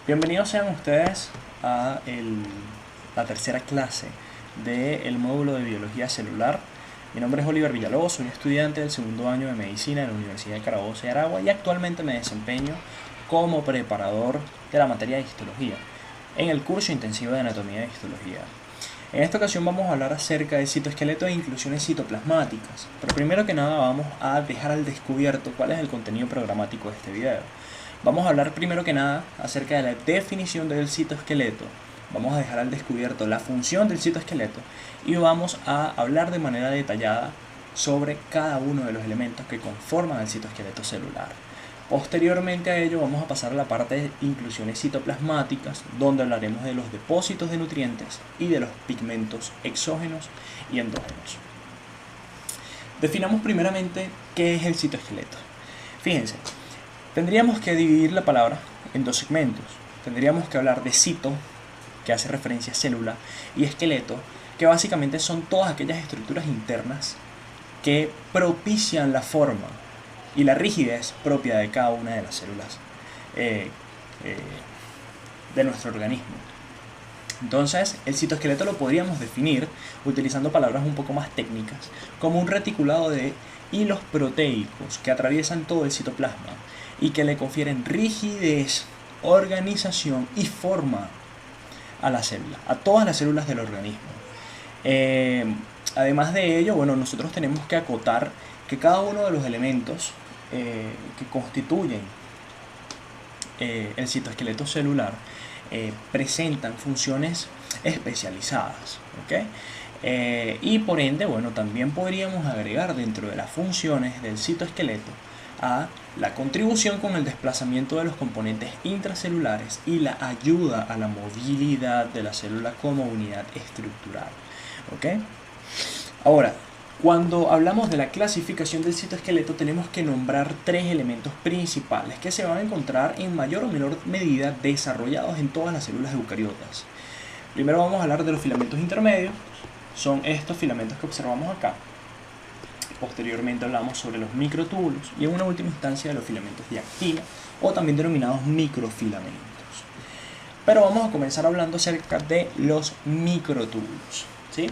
Bienvenidos sean ustedes a la tercera clase del módulo de biología celular. Mi nombre es Oliver Villalobos, soy estudiante del segundo año de medicina en la Universidad de Carabobo y Aragua y actualmente me desempeño como preparador de la materia de histología en el curso intensivo de anatomía de histología. En esta ocasión vamos a hablar acerca del citoesqueleto e inclusiones citoplasmáticas, pero primero que nada vamos a dejar al descubierto cuál es el contenido programático de este video. Vamos a hablar primero que nada acerca de la definición del citoesqueleto, vamos a dejar al descubierto la función del citoesqueleto y vamos a hablar de manera detallada sobre cada uno de los elementos que conforman el citoesqueleto celular. Posteriormente a ello vamos a pasar a la parte de inclusiones citoplasmáticas, donde hablaremos de los depósitos de nutrientes y de los pigmentos exógenos y endógenos. Definamos primeramente qué es el citoesqueleto. Fíjense, tendríamos que dividir la palabra en dos segmentos. Tendríamos que hablar de cito, que hace referencia a célula, y esqueleto, que básicamente son todas aquellas estructuras internas que propician la forma y la rigidez propia de cada una de las células de nuestro organismo. Entonces, el citoesqueleto lo podríamos definir, utilizando palabras un poco más técnicas, como un reticulado de hilos proteicos que atraviesan todo el citoplasma y que le confieren rigidez, organización y forma a la célula, a todas las células del organismo. Además de ello, nosotros tenemos que acotar que cada uno de los elementos que constituyen el citoesqueleto celular presentan funciones especializadas, ¿okay? Y por ende, también podríamos agregar dentro de las funciones del citoesqueleto a la contribución con el desplazamiento de los componentes intracelulares y la ayuda a la movilidad de la célula como unidad estructural, ¿okay? Ahora, cuando hablamos de la clasificación del citoesqueleto tenemos que nombrar tres elementos principales que se van a encontrar en mayor o menor medida desarrollados en todas las células eucariotas. Primero vamos a hablar de los filamentos intermedios, son estos filamentos que observamos acá. Posteriormente hablamos sobre los microtúbulos y en una última instancia de los filamentos de actina o también denominados microfilamentos. Pero vamos a comenzar hablando acerca de los microtúbulos, ¿sí?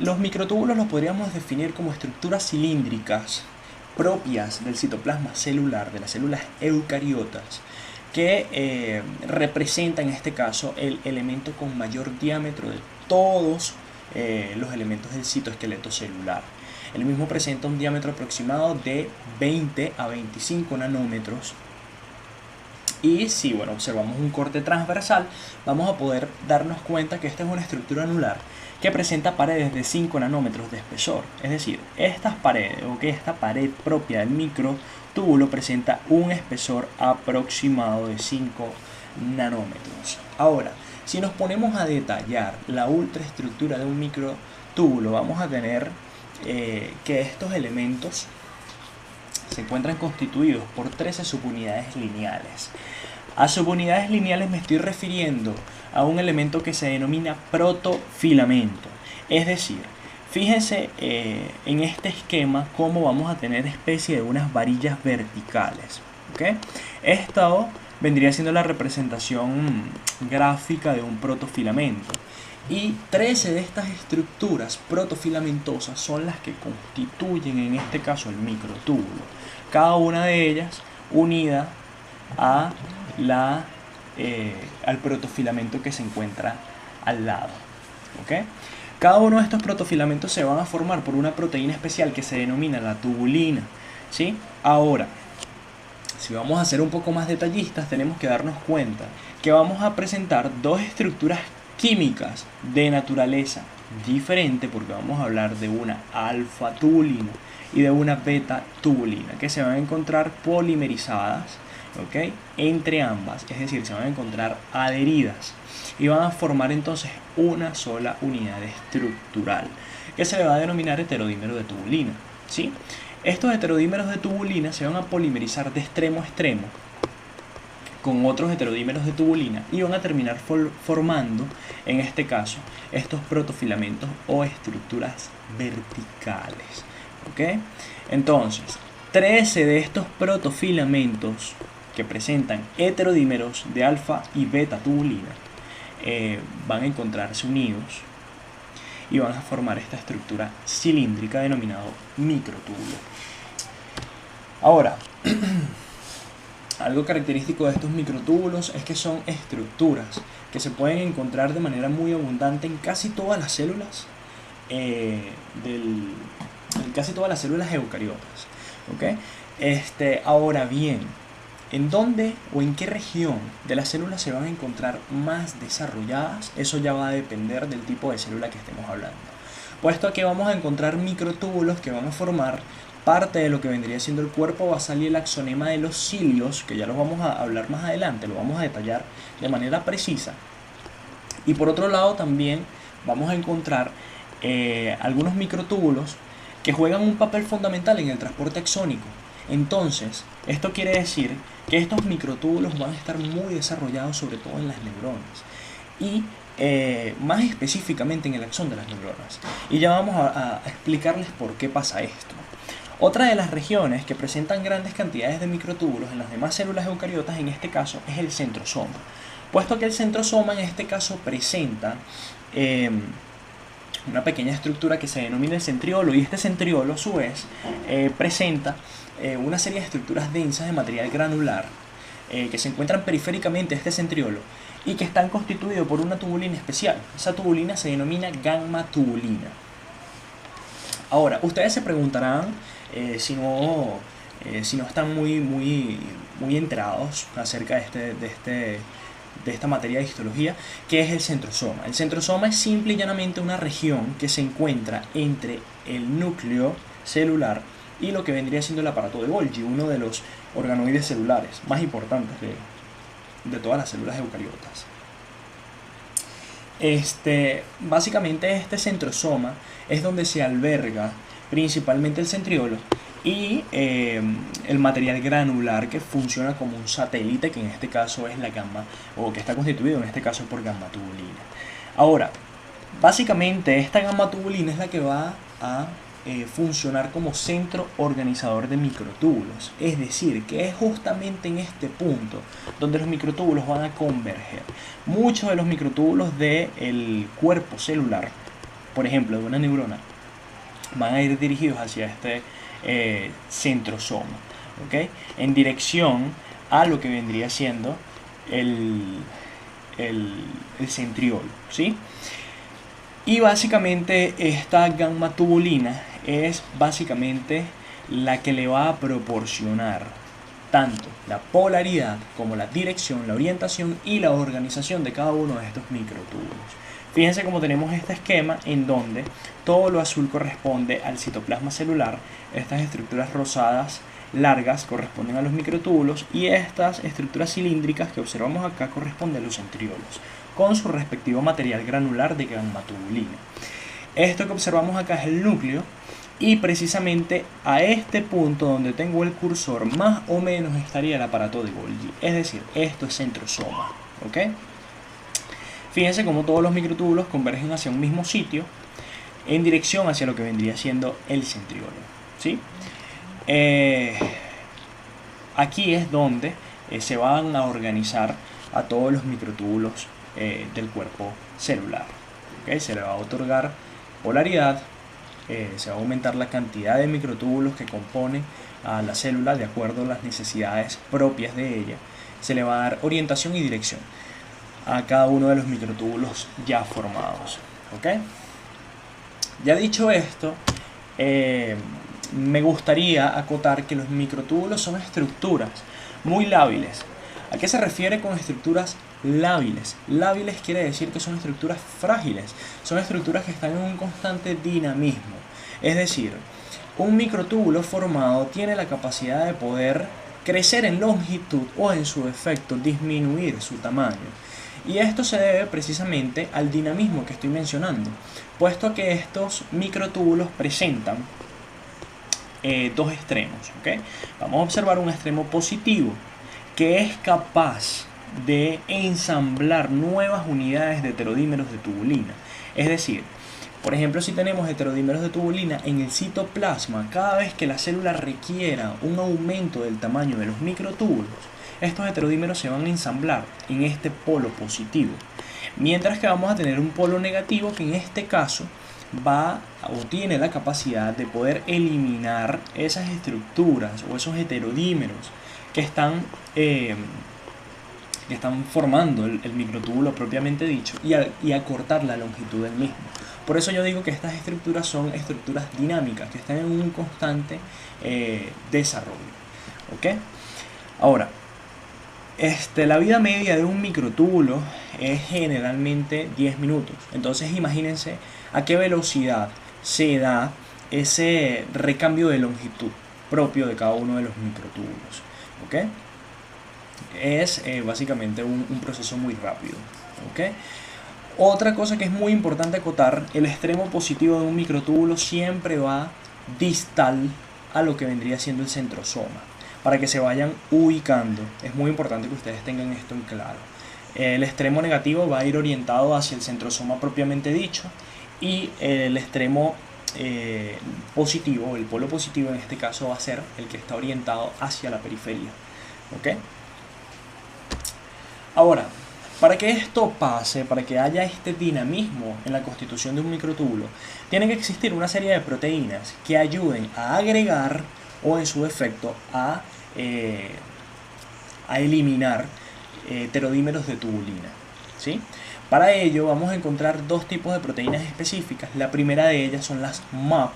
Los microtúbulos los podríamos definir como estructuras cilíndricas propias del citoplasma celular, de las células eucariotas, que representan en este caso el elemento con mayor diámetro de todos los elementos del citoesqueleto celular. El mismo presenta un diámetro aproximado de 20 a 25 nanómetros. Y si observamos un corte transversal, vamos a poder darnos cuenta que esta es una estructura anular que presenta paredes de 5 nanómetros de espesor. Es decir, estas paredes esta pared propia del microtúbulo presenta un espesor aproximado de 5 nanómetros. Ahora, si nos ponemos a detallar la ultraestructura de un microtúbulo, vamos a tener que estos elementos se encuentran constituidos por 13 subunidades lineales. A subunidades lineales me estoy refiriendo a un elemento que se denomina protofilamento. Es decir, fíjense en este esquema cómo vamos a tener especie de unas varillas verticales, ¿okay? Esto vendría siendo la representación gráfica de un protofilamento. Y 13 de estas estructuras protofilamentosas son las que constituyen en este caso el microtúbulo. Cada una de ellas unida a al protofilamento que se encuentra al lado, ¿okay? Cada uno de estos protofilamentos se van a formar por una proteína especial que se denomina la tubulina, ¿sí? Ahora, si vamos a ser un poco más detallistas, tenemos que darnos cuenta que vamos a presentar dos estructuras químicas de naturaleza diferente, porque vamos a hablar de una alfa-tubulina y de una beta-tubulina que se van a encontrar polimerizadas, ¿okay?, entre ambas, es decir, se van a encontrar adheridas y van a formar entonces una sola unidad estructural que se le va a denominar heterodímero de tubulina, ¿sí? Estos heterodímeros de tubulina se van a polimerizar de extremo a extremo con otros heterodímeros de tubulina y van a terminar formando, en este caso, estos protofilamentos o estructuras verticales, ¿okay? Entonces, 13 de estos protofilamentos que presentan heterodímeros de alfa y beta tubulina van a encontrarse unidos y van a formar esta estructura cilíndrica denominado microtúbulo. Ahora, algo característico de estos microtúbulos es que son estructuras que se pueden encontrar de manera muy abundante en casi todas las células casi todas las células eucariotas. ¿Okay? Ahora bien, ¿en dónde o en qué región de las células se van a encontrar más desarrolladas? Eso ya va a depender del tipo de célula que estemos hablando. Puesto que vamos a encontrar microtúbulos que van a formar parte de lo que vendría siendo el cuerpo basal y el axonema de los cilios, que ya los vamos a hablar más adelante, lo vamos a detallar de manera precisa. Y por otro lado también vamos a encontrar algunos microtúbulos que juegan un papel fundamental en el transporte axónico. Entonces, esto quiere decir que estos microtúbulos van a estar muy desarrollados sobre todo en las neuronas y más específicamente en el axón de las neuronas. Y ya vamos a explicarles por qué pasa esto. Otra de las regiones que presentan grandes cantidades de microtúbulos en las demás células eucariotas en este caso es el centrosoma, puesto que el centrosoma en este caso presenta una pequeña estructura que se denomina el centriolo, y este centriolo a su vez presenta una serie de estructuras densas de material granular que se encuentran periféricamente a este centriolo y que están constituidos por una tubulina especial. Esa tubulina se denomina gamma tubulina. Ahora, ustedes se preguntarán si no están muy enterados acerca de esta materia de histología, ¿qué es el centrosoma? El centrosoma es simple y llanamente una región que se encuentra entre el núcleo celular y lo que vendría siendo el aparato de Golgi, uno de los organoides celulares más importantes de todas las células eucariotas. Básicamente este centrosoma es donde se alberga principalmente el centriolo y el material granular que funciona como un satélite, que en este caso es la gamma, o que está constituido en este caso por gamma tubulina. Ahora, básicamente esta gamma tubulina es la que va a funcionar como centro organizador de microtúbulos, es decir, que es justamente en este punto donde los microtúbulos van a converger. Muchos de los microtúbulos del cuerpo celular, por ejemplo de una neurona, van a ir dirigidos hacia este centrosoma, ¿okay? En dirección a lo que vendría siendo el centriolo, ¿sí? Y básicamente esta gamma tubulina es básicamente la que le va a proporcionar tanto la polaridad como la dirección, la orientación y la organización de cada uno de estos microtúbulos. Fíjense cómo tenemos este esquema en donde todo lo azul corresponde al citoplasma celular, estas estructuras rosadas largas corresponden a los microtúbulos y estas estructuras cilíndricas que observamos acá corresponden a los centriolos, con su respectivo material granular de gamma tubulina. Esto que observamos acá es el núcleo y precisamente a este punto donde tengo el cursor más o menos estaría el aparato de Golgi, es decir, esto es centrosoma, ¿ok? Fíjense cómo todos los microtúbulos convergen hacia un mismo sitio en dirección hacia lo que vendría siendo el centriolo, ¿sí? Aquí es donde se van a organizar a todos los microtúbulos del cuerpo celular, ¿okay? Se le va a otorgar polaridad, se va a aumentar la cantidad de microtúbulos que componen a la célula de acuerdo a las necesidades propias de ella, se le va a dar orientación y dirección a cada uno de los microtúbulos ya formados, ¿okay? Ya dicho esto, me gustaría acotar que los microtúbulos son estructuras muy lábiles. ¿A qué se refiere con estructuras lábiles? Lábiles quiere decir que son estructuras frágiles, son estructuras que están en un constante dinamismo. Es decir, un microtúbulo formado tiene la capacidad de poder crecer en longitud o en su defecto disminuir su tamaño. Y esto se debe precisamente al dinamismo que estoy mencionando, puesto que estos microtúbulos presentan dos extremos, ¿okay? Vamos a observar un extremo positivo que es capaz de ensamblar nuevas unidades de heterodímeros de tubulina. Es decir, por ejemplo, si tenemos heterodímeros de tubulina en el citoplasma, cada vez que la célula requiera un aumento del tamaño de los microtúbulos, estos heterodímeros se van a ensamblar en este polo positivo, mientras que vamos a tener un polo negativo que en este caso va o tiene la capacidad de poder eliminar esas estructuras o esos heterodímeros que están formando el microtúbulo propiamente dicho y acortar la longitud del mismo. Por eso yo digo que estas estructuras son estructuras dinámicas que están en un constante desarrollo. ¿Ok? Ahora, la vida media de un microtúbulo es generalmente 10 minutos. Entonces imagínense a qué velocidad se da ese recambio de longitud propio de cada uno de los microtúbulos. ¿Ok? Es básicamente un proceso muy rápido. ¿Ok? Otra cosa que es muy importante acotar, el extremo positivo de un microtúbulo siempre va distal a lo que vendría siendo el centrosoma. Para que se vayan ubicando, es muy importante que ustedes tengan esto en claro. El extremo negativo va a ir orientado hacia el centrosoma propiamente dicho, y el extremo positivo, el polo positivo en este caso, va a ser el que está orientado hacia la periferia. ¿Ok? Ahora, para que esto pase, para que haya este dinamismo en la constitución de un microtúbulo, tiene que existir una serie de proteínas que ayuden a agregar o en su defecto a eliminar heterodímeros de tubulina, ¿sí? Para ello vamos a encontrar dos tipos de proteínas específicas. La primera de ellas son las MAP,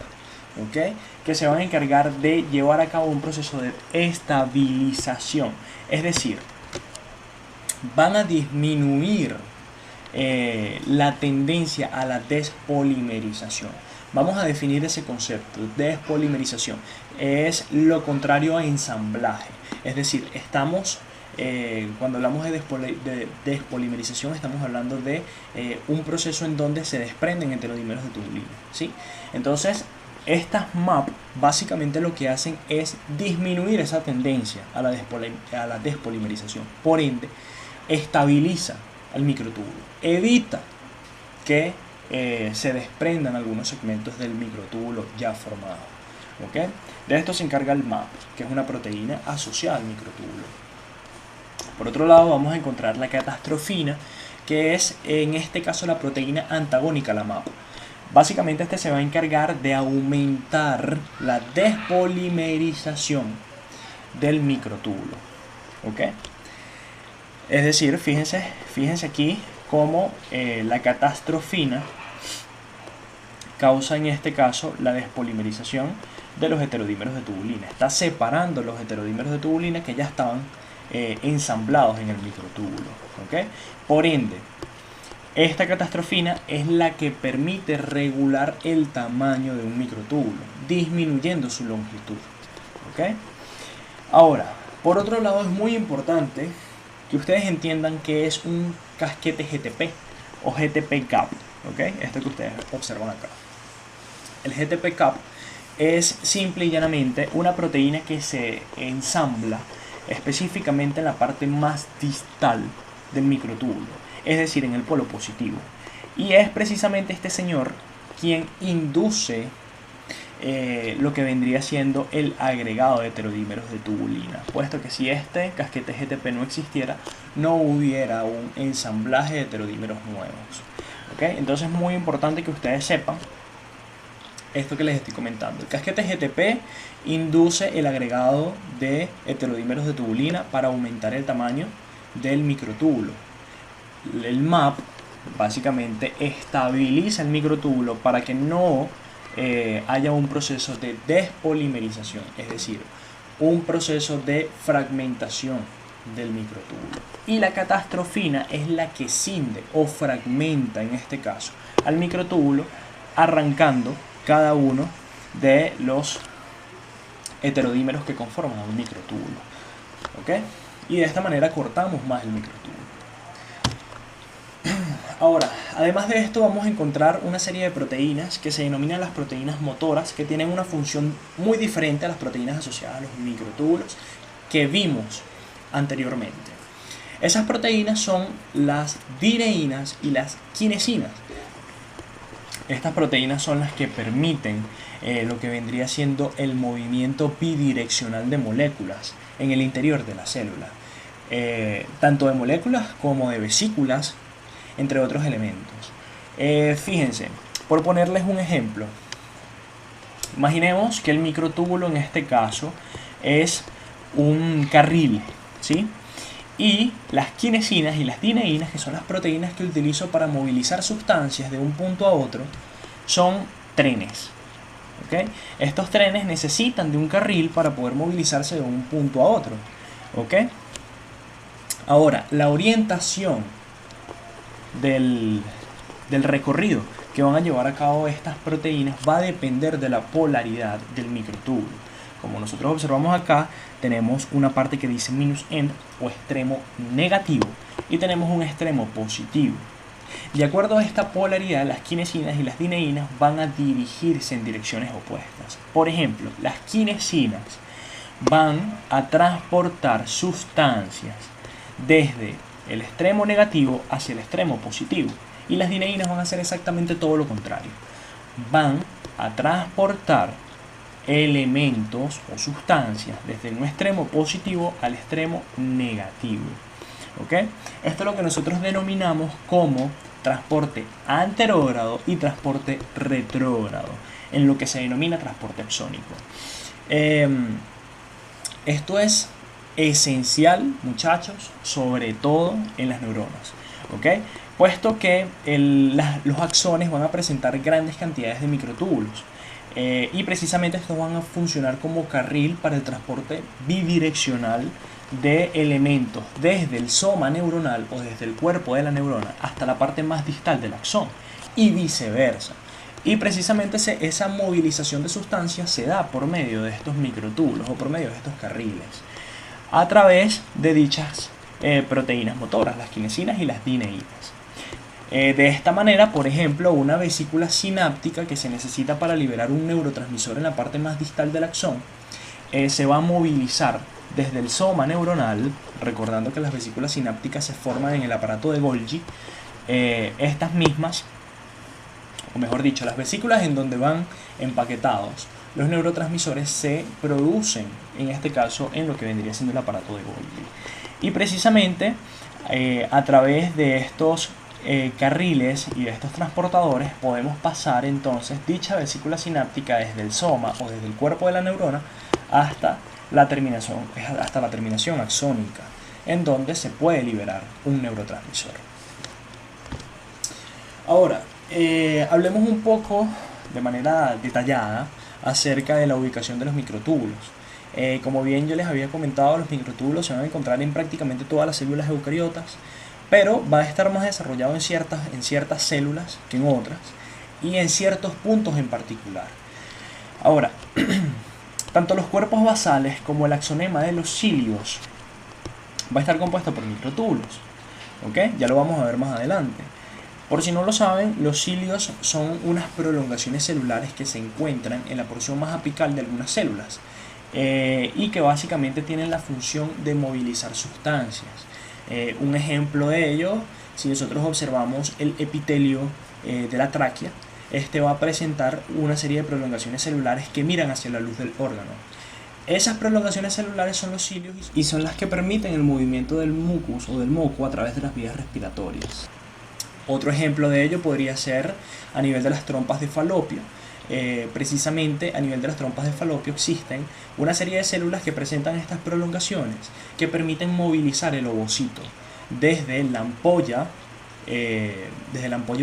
¿okay? Que se van a encargar de llevar a cabo un proceso de estabilización, es decir, van a disminuir la tendencia a la despolimerización. Vamos a definir ese concepto. Despolimerización es lo contrario a ensamblaje. Es decir, cuando hablamos de despolimerización, estamos hablando de un proceso en donde se desprenden heterodímeros de tubulina, ¿sí? Entonces, estas MAP básicamente lo que hacen es disminuir esa tendencia a la despolimerización. Por ende, estabiliza al microtúbulo, evita que se desprendan algunos segmentos del microtúbulo ya formado. ¿Okay? De esto se encarga el MAP, que es una proteína asociada al microtúbulo. Por otro lado, vamos a encontrar la catastrofina, que es en este caso la proteína antagónica a la MAP. Básicamente este se va a encargar de aumentar la despolimerización del microtúbulo. ¿Okay? Es decir, fíjense aquí cómo la catastrofina causa en este caso la despolimerización de los heterodímeros de tubulina. Está separando los heterodímeros de tubulina que ya estaban ensamblados en el microtúbulo. ¿Okay? Por ende, esta catastrofina es la que permite regular el tamaño de un microtúbulo, disminuyendo su longitud. ¿Okay? Ahora, por otro lado, es muy importante que ustedes entiendan que es un casquete GTP o GTP cap. ¿Okay? Esto que ustedes observan acá. El GTP cap es simple y llanamente una proteína que se ensambla específicamente en la parte más distal del microtúbulo, es decir, en el polo positivo. Y es precisamente este señor quien induce lo que vendría siendo el agregado de heterodímeros de tubulina, puesto que si este casquete GTP no existiera, no hubiera un ensamblaje de heterodímeros nuevos. ¿Okay? Entonces es muy importante que ustedes sepan esto que les estoy comentando. El casquete GTP induce el agregado de heterodímeros de tubulina para aumentar el tamaño del microtúbulo. El MAP básicamente estabiliza el microtúbulo para que no haya un proceso de despolimerización, es decir, un proceso de fragmentación del microtúbulo. Y la catastrofina es la que cinde o fragmenta, en este caso, al microtúbulo, arrancando cada uno de los heterodímeros que conforman un microtúbulo. ¿Okay? Y de esta manera cortamos más el microtúbulo. Ahora, además de esto, vamos a encontrar una serie de proteínas que se denominan las proteínas motoras, que tienen una función muy diferente a las proteínas asociadas a los microtúbulos que vimos anteriormente. Esas proteínas son las dineínas y las quinesinas. Estas proteínas son las que permiten lo que vendría siendo el movimiento bidireccional de moléculas en el interior de la célula. tanto de moléculas como de vesículas, entre otros elementos. Fíjense, por ponerles un ejemplo, imaginemos que el microtúbulo en este caso es un carril, ¿sí? Y las quinesinas y las dineínas, que son las proteínas que utilizo para movilizar sustancias de un punto a otro, son trenes. ¿Okay? Estos trenes necesitan de un carril para poder movilizarse de un punto a otro. ¿Okay? Ahora, la orientación del recorrido que van a llevar a cabo estas proteínas va a depender de la polaridad del microtúbulo. Como nosotros observamos acá, tenemos una parte que dice minus end o extremo negativo y tenemos un extremo positivo. De acuerdo a esta polaridad, las quinesinas y las dineínas van a dirigirse en direcciones opuestas. Por ejemplo, las quinesinas van a transportar sustancias desde el extremo negativo hacia el extremo positivo. Y las dineínas van a hacer exactamente todo lo contrario. Van a transportar elementos o sustancias desde un extremo positivo al extremo negativo. ¿Okay? Esto es lo que nosotros denominamos como transporte anterógrado y transporte retrógrado, en lo que se denomina transporte axónico. Esto es esencial, muchachos, sobre todo en las neuronas, ¿okay? Puesto que los axones van a presentar grandes cantidades de microtúbulos y precisamente estos van a funcionar como carril para el transporte bidireccional de elementos desde el soma neuronal o desde el cuerpo de la neurona hasta la parte más distal del axón y viceversa. Y precisamente esa movilización de sustancias se da por medio de estos microtúbulos o por medio de estos carriles a través de dichas proteínas motoras, las quinesinas y las dineínas. De esta manera, por ejemplo, una vesícula sináptica que se necesita para liberar un neurotransmisor en la parte más distal del axón se va a movilizar desde el soma neuronal, recordando que las vesículas sinápticas se forman en el aparato de Golgi. Estas mismas, o mejor dicho, las vesículas en donde van empaquetados los neurotransmisores se producen, en este caso, en lo que vendría siendo el aparato de Golgi. Y precisamente a través de estos carriles y de estos transportadores podemos pasar entonces dicha vesícula sináptica desde el soma o desde el cuerpo de la neurona hasta la terminación axónica, en donde se puede liberar un neurotransmisor. Ahora, hablemos un poco de manera detallada acerca de la ubicación de los microtúbulos. Como bien yo les había comentado, los microtúbulos se van a encontrar en prácticamente todas las células eucariotas, pero va a estar más desarrollado en ciertas células que en otras y en ciertos puntos en particular. Ahora, tanto los cuerpos basales como el axonema de los cilios va a estar compuesto por microtúbulos. ¿Okay? Ya lo vamos a ver más adelante. Por si no lo saben, los cilios son unas prolongaciones celulares que se encuentran en la porción más apical de algunas células y que básicamente tienen la función de movilizar sustancias. Un ejemplo de ello, si nosotros observamos el epitelio de la tráquea, este va a presentar una serie de prolongaciones celulares que miran hacia la luz del órgano. Esas prolongaciones celulares son los cilios y son las que permiten el movimiento del mucus o del moco a través de las vías respiratorias. Otro ejemplo de ello podría ser a nivel de las trompas de Falopio. Precisamente a nivel de las trompas de Falopio existen una serie de células que presentan estas prolongaciones que permiten movilizar el ovocito desde la ampolla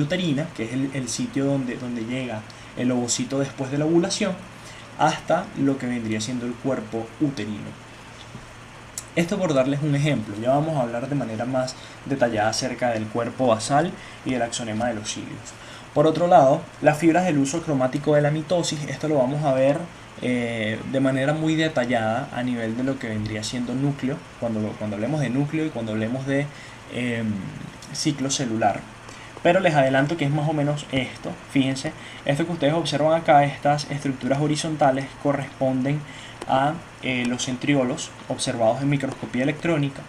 uterina, que es el sitio donde llega el ovocito después de la ovulación, hasta lo que vendría siendo el cuerpo uterino. Esto por darles un ejemplo. Ya vamos a hablar de manera más detallada acerca del cuerpo basal y del axonema de los cilios. Por otro lado, las fibras del uso cromático de la mitosis, esto lo vamos a ver de manera muy detallada a nivel de lo que vendría siendo núcleo, cuando hablemos de núcleo y cuando hablemos de ciclo celular. Pero les adelanto que es más o menos esto. Fíjense, esto que ustedes observan acá, estas estructuras horizontales corresponden a los centriolos observados en microscopía electrónica,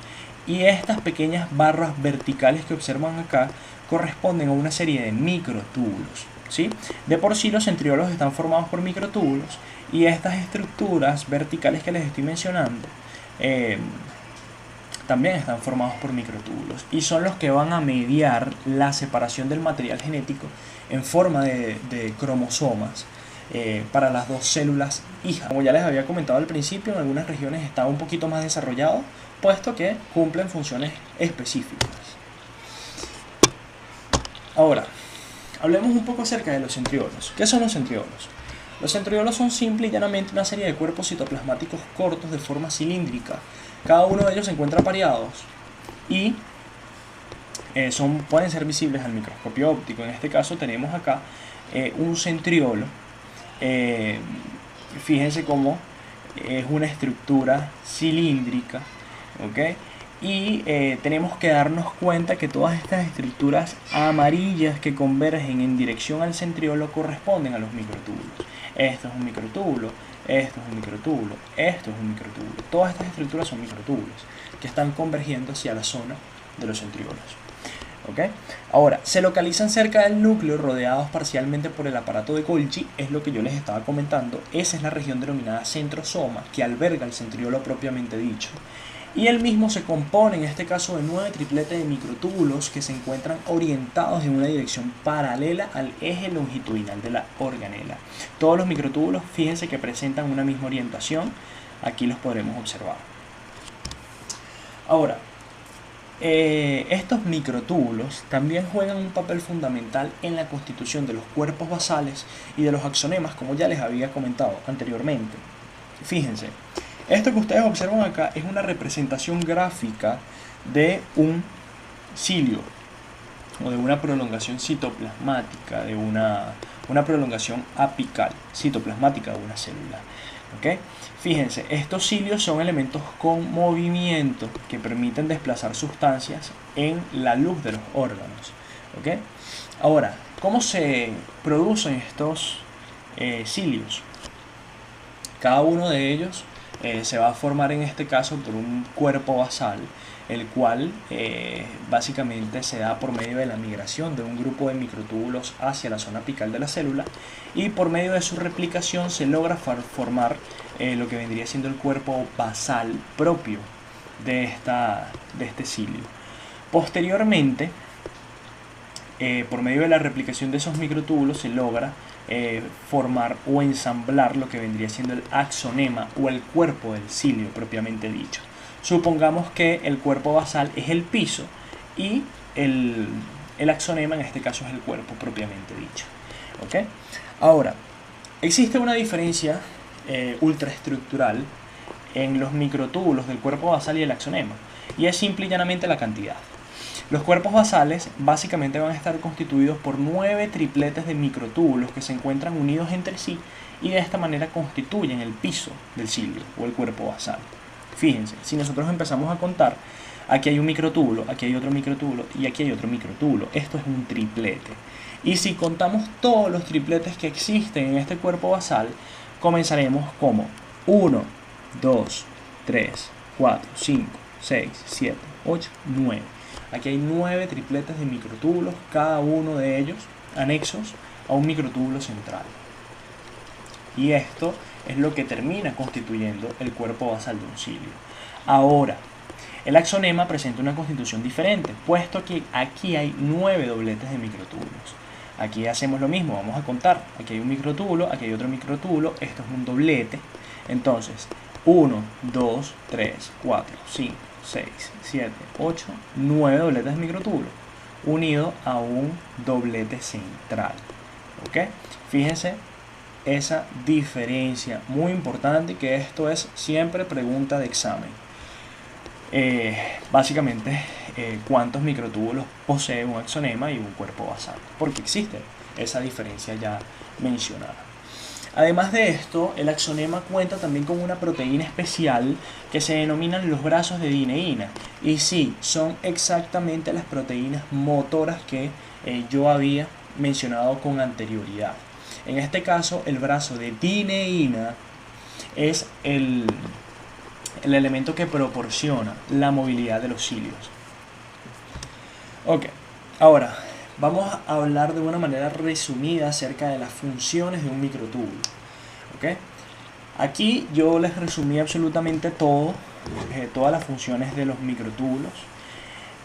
y estas pequeñas barras verticales que observan acá corresponden a una serie de microtúbulos, ¿sí? De por sí los centriolos están formados por microtúbulos y estas estructuras verticales que les estoy mencionando también están formados por microtúbulos y son los que van a mediar la separación del material genético en forma de cromosomas para las dos células hijas. Como ya les había comentado al principio, en algunas regiones está un poquito más desarrollado, puesto que cumplen funciones específicas. Ahora, hablemos un poco acerca de los centriolos. ¿Qué son los centriolos? Los centriolos son simple y llanamente una serie de cuerpos citoplasmáticos cortos de forma cilíndrica. Cada uno de ellos se encuentra pareados y pueden ser visibles al microscopio óptico. En este caso tenemos acá un centriolo. Fíjense cómo es una estructura cilíndrica, ¿ok? Y tenemos que darnos cuenta que todas estas estructuras amarillas que convergen en dirección al centriolo corresponden a los microtúbulos. Esto es un microtúbulo, esto es un microtúbulo, esto es un microtúbulo. Todas estas estructuras son microtúbulos que están convergiendo hacia la zona de los centriolos. ¿Okay? Ahora, se localizan cerca del núcleo, rodeados parcialmente por el aparato de Golgi, es lo que yo les estaba comentando. Esa es la región denominada centrosoma, que alberga el centriolo propiamente dicho. Y el mismo se compone en este caso de 9 tripletes de microtúbulos que se encuentran orientados en una dirección paralela al eje longitudinal de la organela. Todos los microtúbulos, fíjense que presentan una misma orientación, aquí los podremos observar. Ahora, estos microtúbulos también juegan un papel fundamental en la constitución de los cuerpos basales y de los axonemas, como ya les había comentado anteriormente. Fíjense. Esto que ustedes observan acá es una representación gráfica de un cilio o de una prolongación citoplasmática, de una prolongación apical citoplasmática de una célula. ¿Okay? Fíjense, estos cilios son elementos con movimiento que permiten desplazar sustancias en la luz de los órganos. ¿Okay? Ahora, ¿cómo se producen estos cilios? Cada uno de ellos se va a formar en este caso por un cuerpo basal, el cual básicamente se da por medio de la migración de un grupo de microtúbulos hacia la zona apical de la célula, y por medio de su replicación se logra formar lo que vendría siendo el cuerpo basal propio de este cilio. Posteriormente, por medio de la replicación de esos microtúbulos se logra formar o ensamblar lo que vendría siendo el axonema o el cuerpo del cilio propiamente dicho. Supongamos que el cuerpo basal es el piso y el axonema en este caso es el cuerpo propiamente dicho. ¿Okay? Ahora, existe una diferencia ultraestructural en los microtúbulos del cuerpo basal y el axonema, y es simple y llanamente la cantidad. Los cuerpos basales básicamente van a estar constituidos por 9 tripletes de microtúbulos que se encuentran unidos entre sí y de esta manera constituyen el piso del cilio o el cuerpo basal. Fíjense, si nosotros empezamos a contar, aquí hay un microtúbulo, aquí hay otro microtúbulo y aquí hay otro microtúbulo. Esto es un triplete. Y si contamos todos los tripletes que existen en este cuerpo basal, comenzaremos como 1, 2, 3, 4, 5, 6, 7, 8, 9. Aquí hay 9 tripletes de microtúbulos, cada uno de ellos anexos a un microtúbulo central. Y esto es lo que termina constituyendo el cuerpo basal de un cilio. Ahora, el axonema presenta una constitución diferente, puesto que aquí hay 9 dobletes de microtúbulos. Aquí hacemos lo mismo, vamos a contar. Aquí hay un microtúbulo, aquí hay otro microtúbulo, esto es un doblete. Entonces, 1, 2, 3, 4, 5, 6, 7, 8, 9 dobletes de microtúbulo unido a un doblete central. ¿Ok? Fíjense esa diferencia muy importante, que esto es siempre pregunta de examen. Básicamente, ¿cuántos microtúbulos posee un axonema y un cuerpo basal? Porque existe esa diferencia ya mencionada. Además de esto, el axonema cuenta también con una proteína especial que se denominan los brazos de dineína. Y sí, son exactamente las proteínas motoras que yo había mencionado con anterioridad. En este caso, el brazo de dineína es el elemento que proporciona la movilidad de los cilios. Ok, ahora vamos a hablar de una manera resumida acerca de las funciones de un microtúbulo. ¿Okay? Aquí yo les resumí absolutamente todo todas las funciones de los microtúbulos.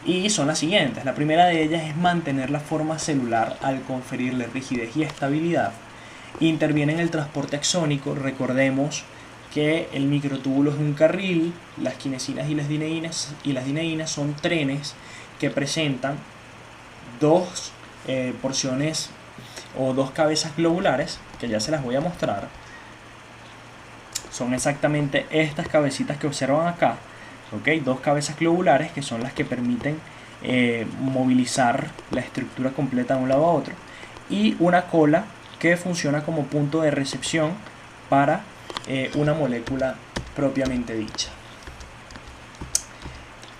Y son las siguientes. La primera de ellas es mantener la forma celular al conferirle rigidez y estabilidad. Interviene en el transporte axónico. Recordemos que el microtúbulo es un carril, las quinesinas y las dineínas son trenes que presentan dos porciones o dos cabezas globulares, que ya se las voy a mostrar. Son exactamente estas cabecitas que observan acá, ¿ok? Dos cabezas globulares que son las que permiten movilizar la estructura completa de un lado a otro, y una cola que funciona como punto de recepción para una molécula propiamente dicha.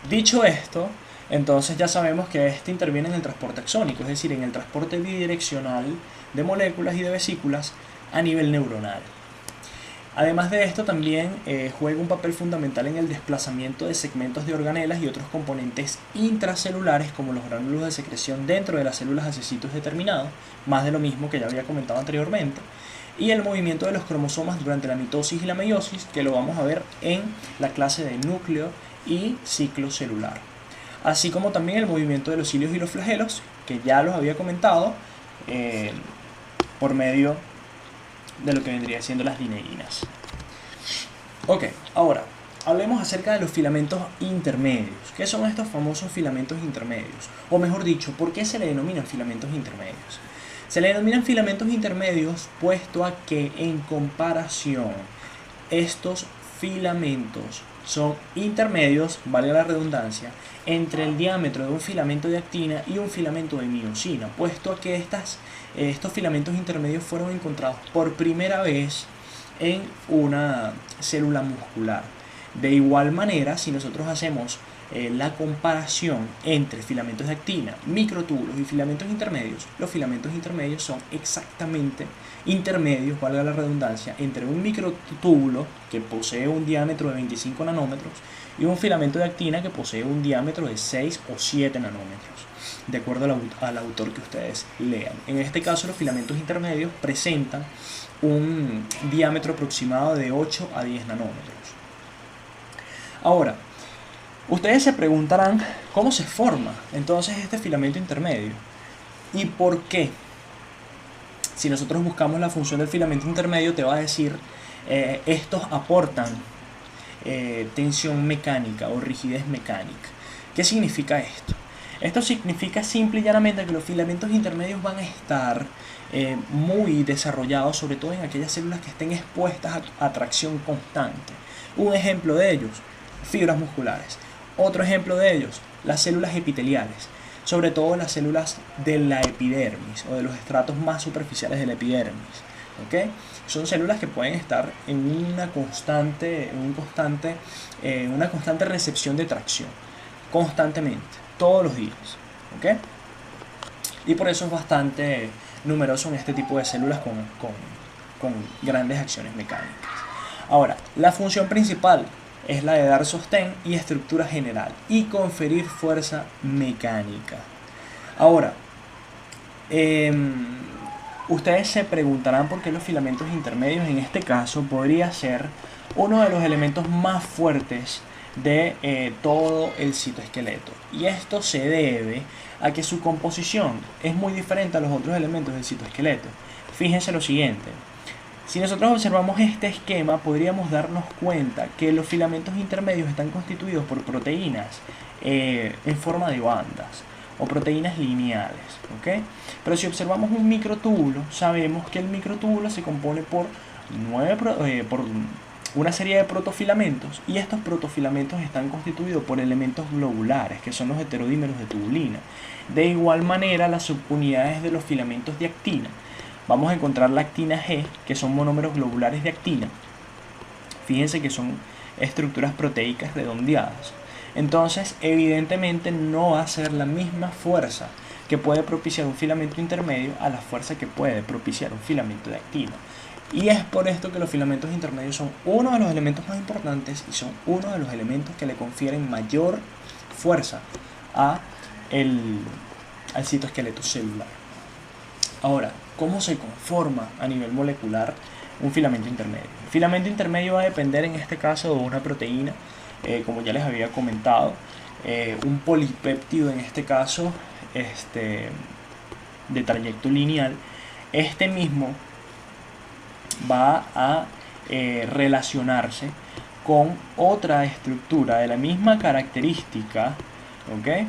Dicho esto, entonces ya sabemos que este interviene en el transporte axónico, es decir, en el transporte bidireccional de moléculas y de vesículas a nivel neuronal. Además de esto, también juega un papel fundamental en el desplazamiento de segmentos de organelas y otros componentes intracelulares, como los gránulos de secreción dentro de las células hacia sitios determinados, más de lo mismo que ya había comentado anteriormente, y el movimiento de los cromosomas durante la mitosis y la meiosis, que lo vamos a ver en la clase de núcleo y ciclo celular. Así como también el movimiento de los cilios y los flagelos, que ya los había comentado por medio de lo que vendría siendo las dineínas. Ok, ahora hablemos acerca de los filamentos intermedios. ¿Qué son estos famosos filamentos intermedios? O mejor dicho, ¿por qué se le denominan filamentos intermedios? Se le denominan filamentos intermedios puesto a que, en comparación, estos filamentos son intermedios, vale la redundancia, entre el diámetro de un filamento de actina y un filamento de miosina, puesto a que estos filamentos intermedios fueron encontrados por primera vez en una célula muscular. De igual manera, si nosotros hacemos la comparación entre filamentos de actina, microtúbulos y filamentos intermedios, los filamentos intermedios son exactamente intermedios, valga la redundancia, entre un microtúbulo que posee un diámetro de 25 nanómetros y un filamento de actina que posee un diámetro de 6 o 7 nanómetros, de acuerdo al autor que ustedes lean. En este caso, los filamentos intermedios presentan un diámetro aproximado de 8 a 10 nanómetros. Ahora, ustedes se preguntarán cómo se forma entonces este filamento intermedio y por qué. Si nosotros buscamos la función del filamento intermedio, te va a decir estos aportan tensión mecánica o rigidez mecánica. ¿Qué significa esto? Esto significa simple y llanamente que los filamentos intermedios van a estar muy desarrollados, sobre todo en aquellas células que estén expuestas a tracción constante. Un ejemplo de ellos, fibras musculares. Otro ejemplo de ellos, las células epiteliales, sobre todo las células de la epidermis o de los estratos más superficiales de la epidermis. ¿Okay? Son células que pueden estar en una constante recepción de tracción, constantemente, todos los días. ¿Okay? Y por eso es bastante numeroso en este tipo de células con grandes acciones mecánicas. Ahora, la función principal es la de dar sostén y estructura general y conferir fuerza mecánica. Ahora, ustedes se preguntarán por qué los filamentos intermedios en este caso podría ser uno de los elementos más fuertes de todo el citoesqueleto. Y esto se debe a que su composición es muy diferente a los otros elementos del citoesqueleto. Fíjense lo siguiente. Si nosotros observamos este esquema, podríamos darnos cuenta que los filamentos intermedios están constituidos por proteínas en forma de bandas o proteínas lineales, ¿okay? Pero si observamos un microtúbulo, sabemos que el microtúbulo se compone por una serie de protofilamentos, y estos protofilamentos están constituidos por elementos globulares, que son los heterodímeros de tubulina. De igual manera, las subunidades de los filamentos de actina, vamos a encontrar la actina G, que son monómeros globulares de actina. Fíjense que son estructuras proteicas redondeadas. Entonces, evidentemente no va a ser la misma fuerza que puede propiciar un filamento intermedio a la fuerza que puede propiciar un filamento de actina. Y es por esto que los filamentos intermedios son uno de los elementos más importantes y son uno de los elementos que le confieren mayor fuerza al citoesqueleto celular. Ahora, ¿cómo se conforma a nivel molecular un filamento intermedio? El filamento intermedio va a depender en este caso de una proteína como ya les había comentado, un polipéptido en este caso de trayecto lineal, este mismo va a relacionarse con otra estructura de la misma característica, ¿ok?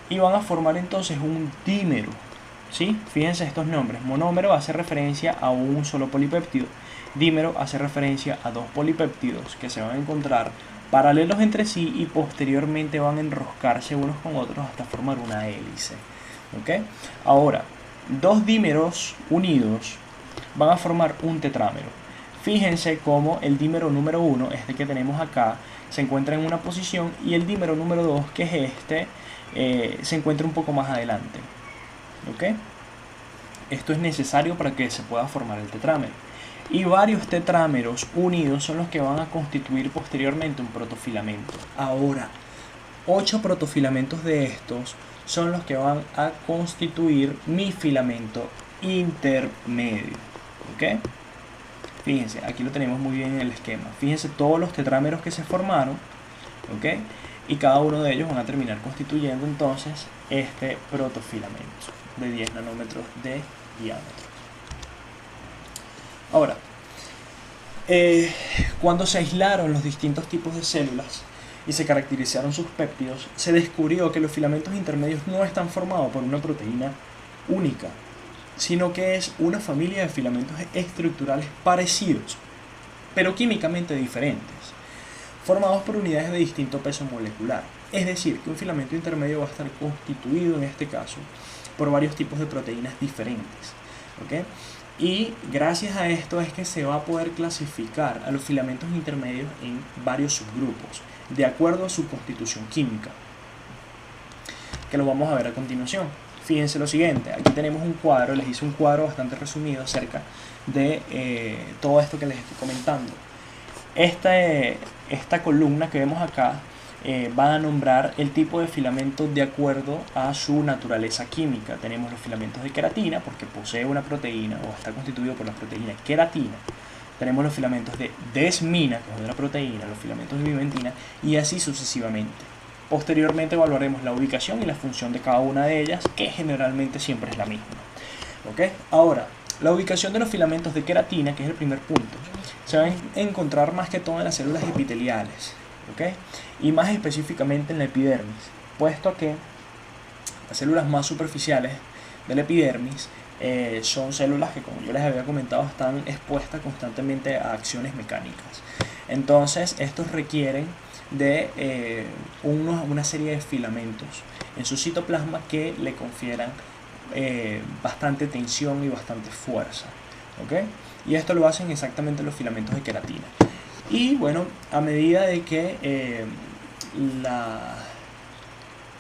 Y van a formar entonces un dímero, ¿sí? Fíjense estos nombres. Monómero hace referencia a un solo polipéptido. Dímero hace referencia a dos polipéptidos que se van a encontrar paralelos entre sí y posteriormente van a enroscarse unos con otros hasta formar una hélice, ¿ok? Ahora, dos dímeros unidos van a formar un tetrámero. Fíjense cómo el dímero número 1, este que tenemos acá, se encuentra en una posición y el dímero número 2, que es este, se encuentra un poco más adelante, ¿ok? Esto es necesario para que se pueda formar el tetrámero. Y varios tetrámeros unidos son los que van a constituir posteriormente un protofilamento. Ahora, 8 protofilamentos de estos son los que van a constituir mi filamento intermedio, ¿ok? Fíjense, aquí lo tenemos muy bien en el esquema. Fíjense todos los tetrámeros que se formaron, ¿ok? Y cada uno de ellos van a terminar constituyendo entonces este protofilamento de 10 nanómetros de diámetro. Ahora, cuando se aislaron los distintos tipos de células y se caracterizaron sus péptidos, se descubrió que los filamentos intermedios no están formados por una proteína única, sino que es una familia de filamentos estructurales parecidos, pero químicamente diferentes, formados por unidades de distinto peso molecular. Es decir, que un filamento intermedio va a estar constituido, en este caso, por varios tipos de proteínas diferentes, ¿ok? Y gracias a esto es que se va a poder clasificar a los filamentos intermedios en varios subgrupos, de acuerdo a su constitución química, que lo vamos a ver a continuación. Fíjense lo siguiente, aquí tenemos un cuadro, les hice un cuadro bastante resumido acerca de todo esto que les estoy comentando. Esta columna que vemos acá va a nombrar el tipo de filamento de acuerdo a su naturaleza química. Tenemos los filamentos de queratina, porque posee una proteína o está constituido por la proteína queratina. Tenemos los filamentos de desmina, que es otra proteína, los filamentos de vimentina, y así sucesivamente. Posteriormente evaluaremos la ubicación y la función de cada una de ellas, que generalmente siempre es la misma, ¿ok? Ahora, la ubicación de los filamentos de queratina, que es el primer punto, se va a encontrar más que todo en las células epiteliales, ¿ok? Y más específicamente en la epidermis, puesto que las células más superficiales de la epidermis son células que, como yo les había comentado, están expuestas constantemente a acciones mecánicas. Entonces, estos requieren de una serie de filamentos en su citoplasma que le confieran bastante tensión y bastante fuerza, ¿ok? Y esto lo hacen exactamente los filamentos de queratina. Y bueno, a medida de que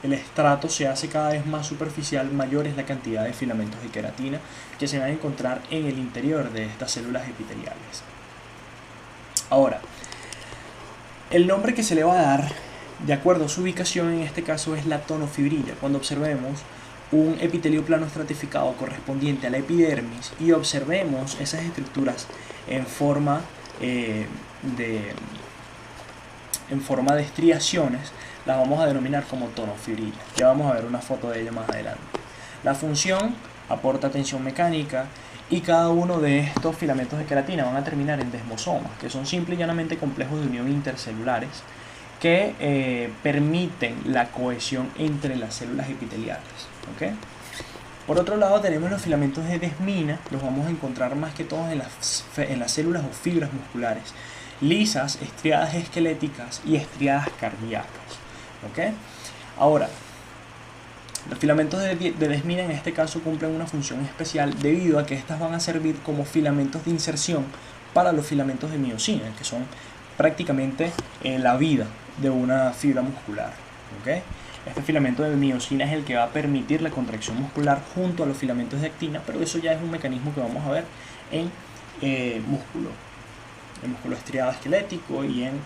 el estrato se hace cada vez más superficial, mayor es la cantidad de filamentos de queratina que se van a encontrar en el interior de estas células epiteliales. Ahora, el nombre que se le va a dar, de acuerdo a su ubicación, en este caso es la tonofibrila. Cuando observemos un epitelio plano estratificado correspondiente a la epidermis y observemos esas estructuras en forma de estriaciones, las vamos a denominar como tonofibrila. Ya vamos a ver una foto de ella más adelante. La función aporta tensión mecánica y cada uno de estos filamentos de queratina van a terminar en desmosomas, que son simple y llanamente complejos de unión intercelulares que permiten la cohesión entre las células epiteliales, ¿ok? Por otro lado tenemos los filamentos de desmina, los vamos a encontrar más que todos en las células o fibras musculares, lisas, estriadas esqueléticas y estriadas cardíacas, ¿ok? Ahora, los filamentos de desmina en este caso cumplen una función especial debido a que estas van a servir como filamentos de inserción para los filamentos de miosina, que son prácticamente la vida de una fibra muscular, ¿ok? Este filamento de miosina es el que va a permitir la contracción muscular junto a los filamentos de actina, pero eso ya es un mecanismo que vamos a ver en músculo estriado esquelético y en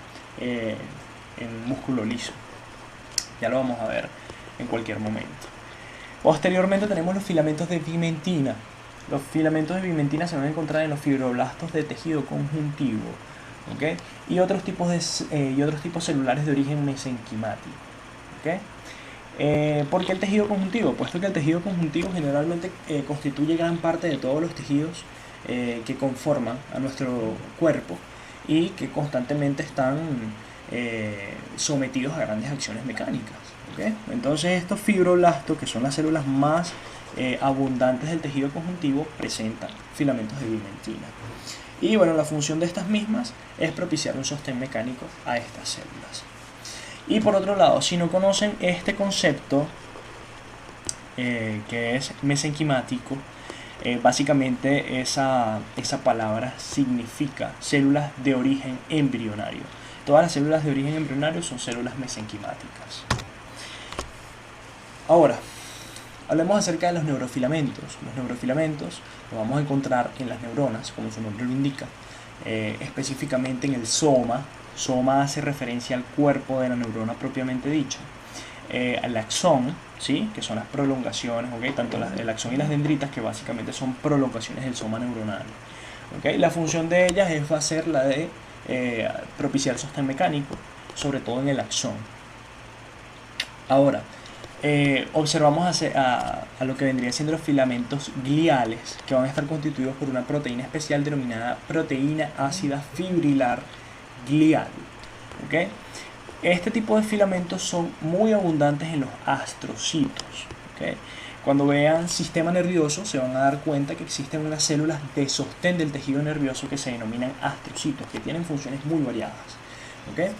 músculo liso. Ya lo vamos a ver en cualquier momento. Posteriormente tenemos los filamentos de vimentina. Los filamentos de vimentina se van a encontrar en los fibroblastos de tejido conjuntivo, ¿ok? Y otros tipos celulares de origen mesenquimático, ¿ok? ¿Por qué el tejido conjuntivo? Puesto que el tejido conjuntivo generalmente constituye gran parte de todos los tejidos que conforman a nuestro cuerpo y que constantemente están sometidos a grandes acciones mecánicas, ¿okay? Entonces estos fibroblastos, que son las células más abundantes del tejido conjuntivo, presentan filamentos de vimentina. Y bueno, la función de estas mismas es propiciar un sostén mecánico a estas células. Y por otro lado, si no conocen este concepto, que es mesenquimático, básicamente esa palabra significa células de origen embrionario. Todas las células de origen embrionario son células mesenquimáticas. Ahora, hablemos acerca de los neurofilamentos. Los neurofilamentos los vamos a encontrar en las neuronas, como su nombre lo indica, específicamente en el soma. Soma hace referencia al cuerpo de la neurona propiamente dicho. Al axón, ¿sí? Que son las prolongaciones, ¿okay? Tanto el axón y las dendritas, que básicamente son prolongaciones del soma neuronal, ¿okay? La función de ellas va a ser la de propiciar sostén mecánico, sobre todo en el axón. Ahora, observamos a lo que vendrían siendo los filamentos gliales, que van a estar constituidos por una proteína especial denominada proteína ácida fibrilar glial, ¿okay? Este tipo de filamentos son muy abundantes en los astrocitos, ¿okay? Cuando vean sistema nervioso se van a dar cuenta que existen unas células de sostén del tejido nervioso que se denominan astrocitos, que tienen funciones muy variadas, ¿okay?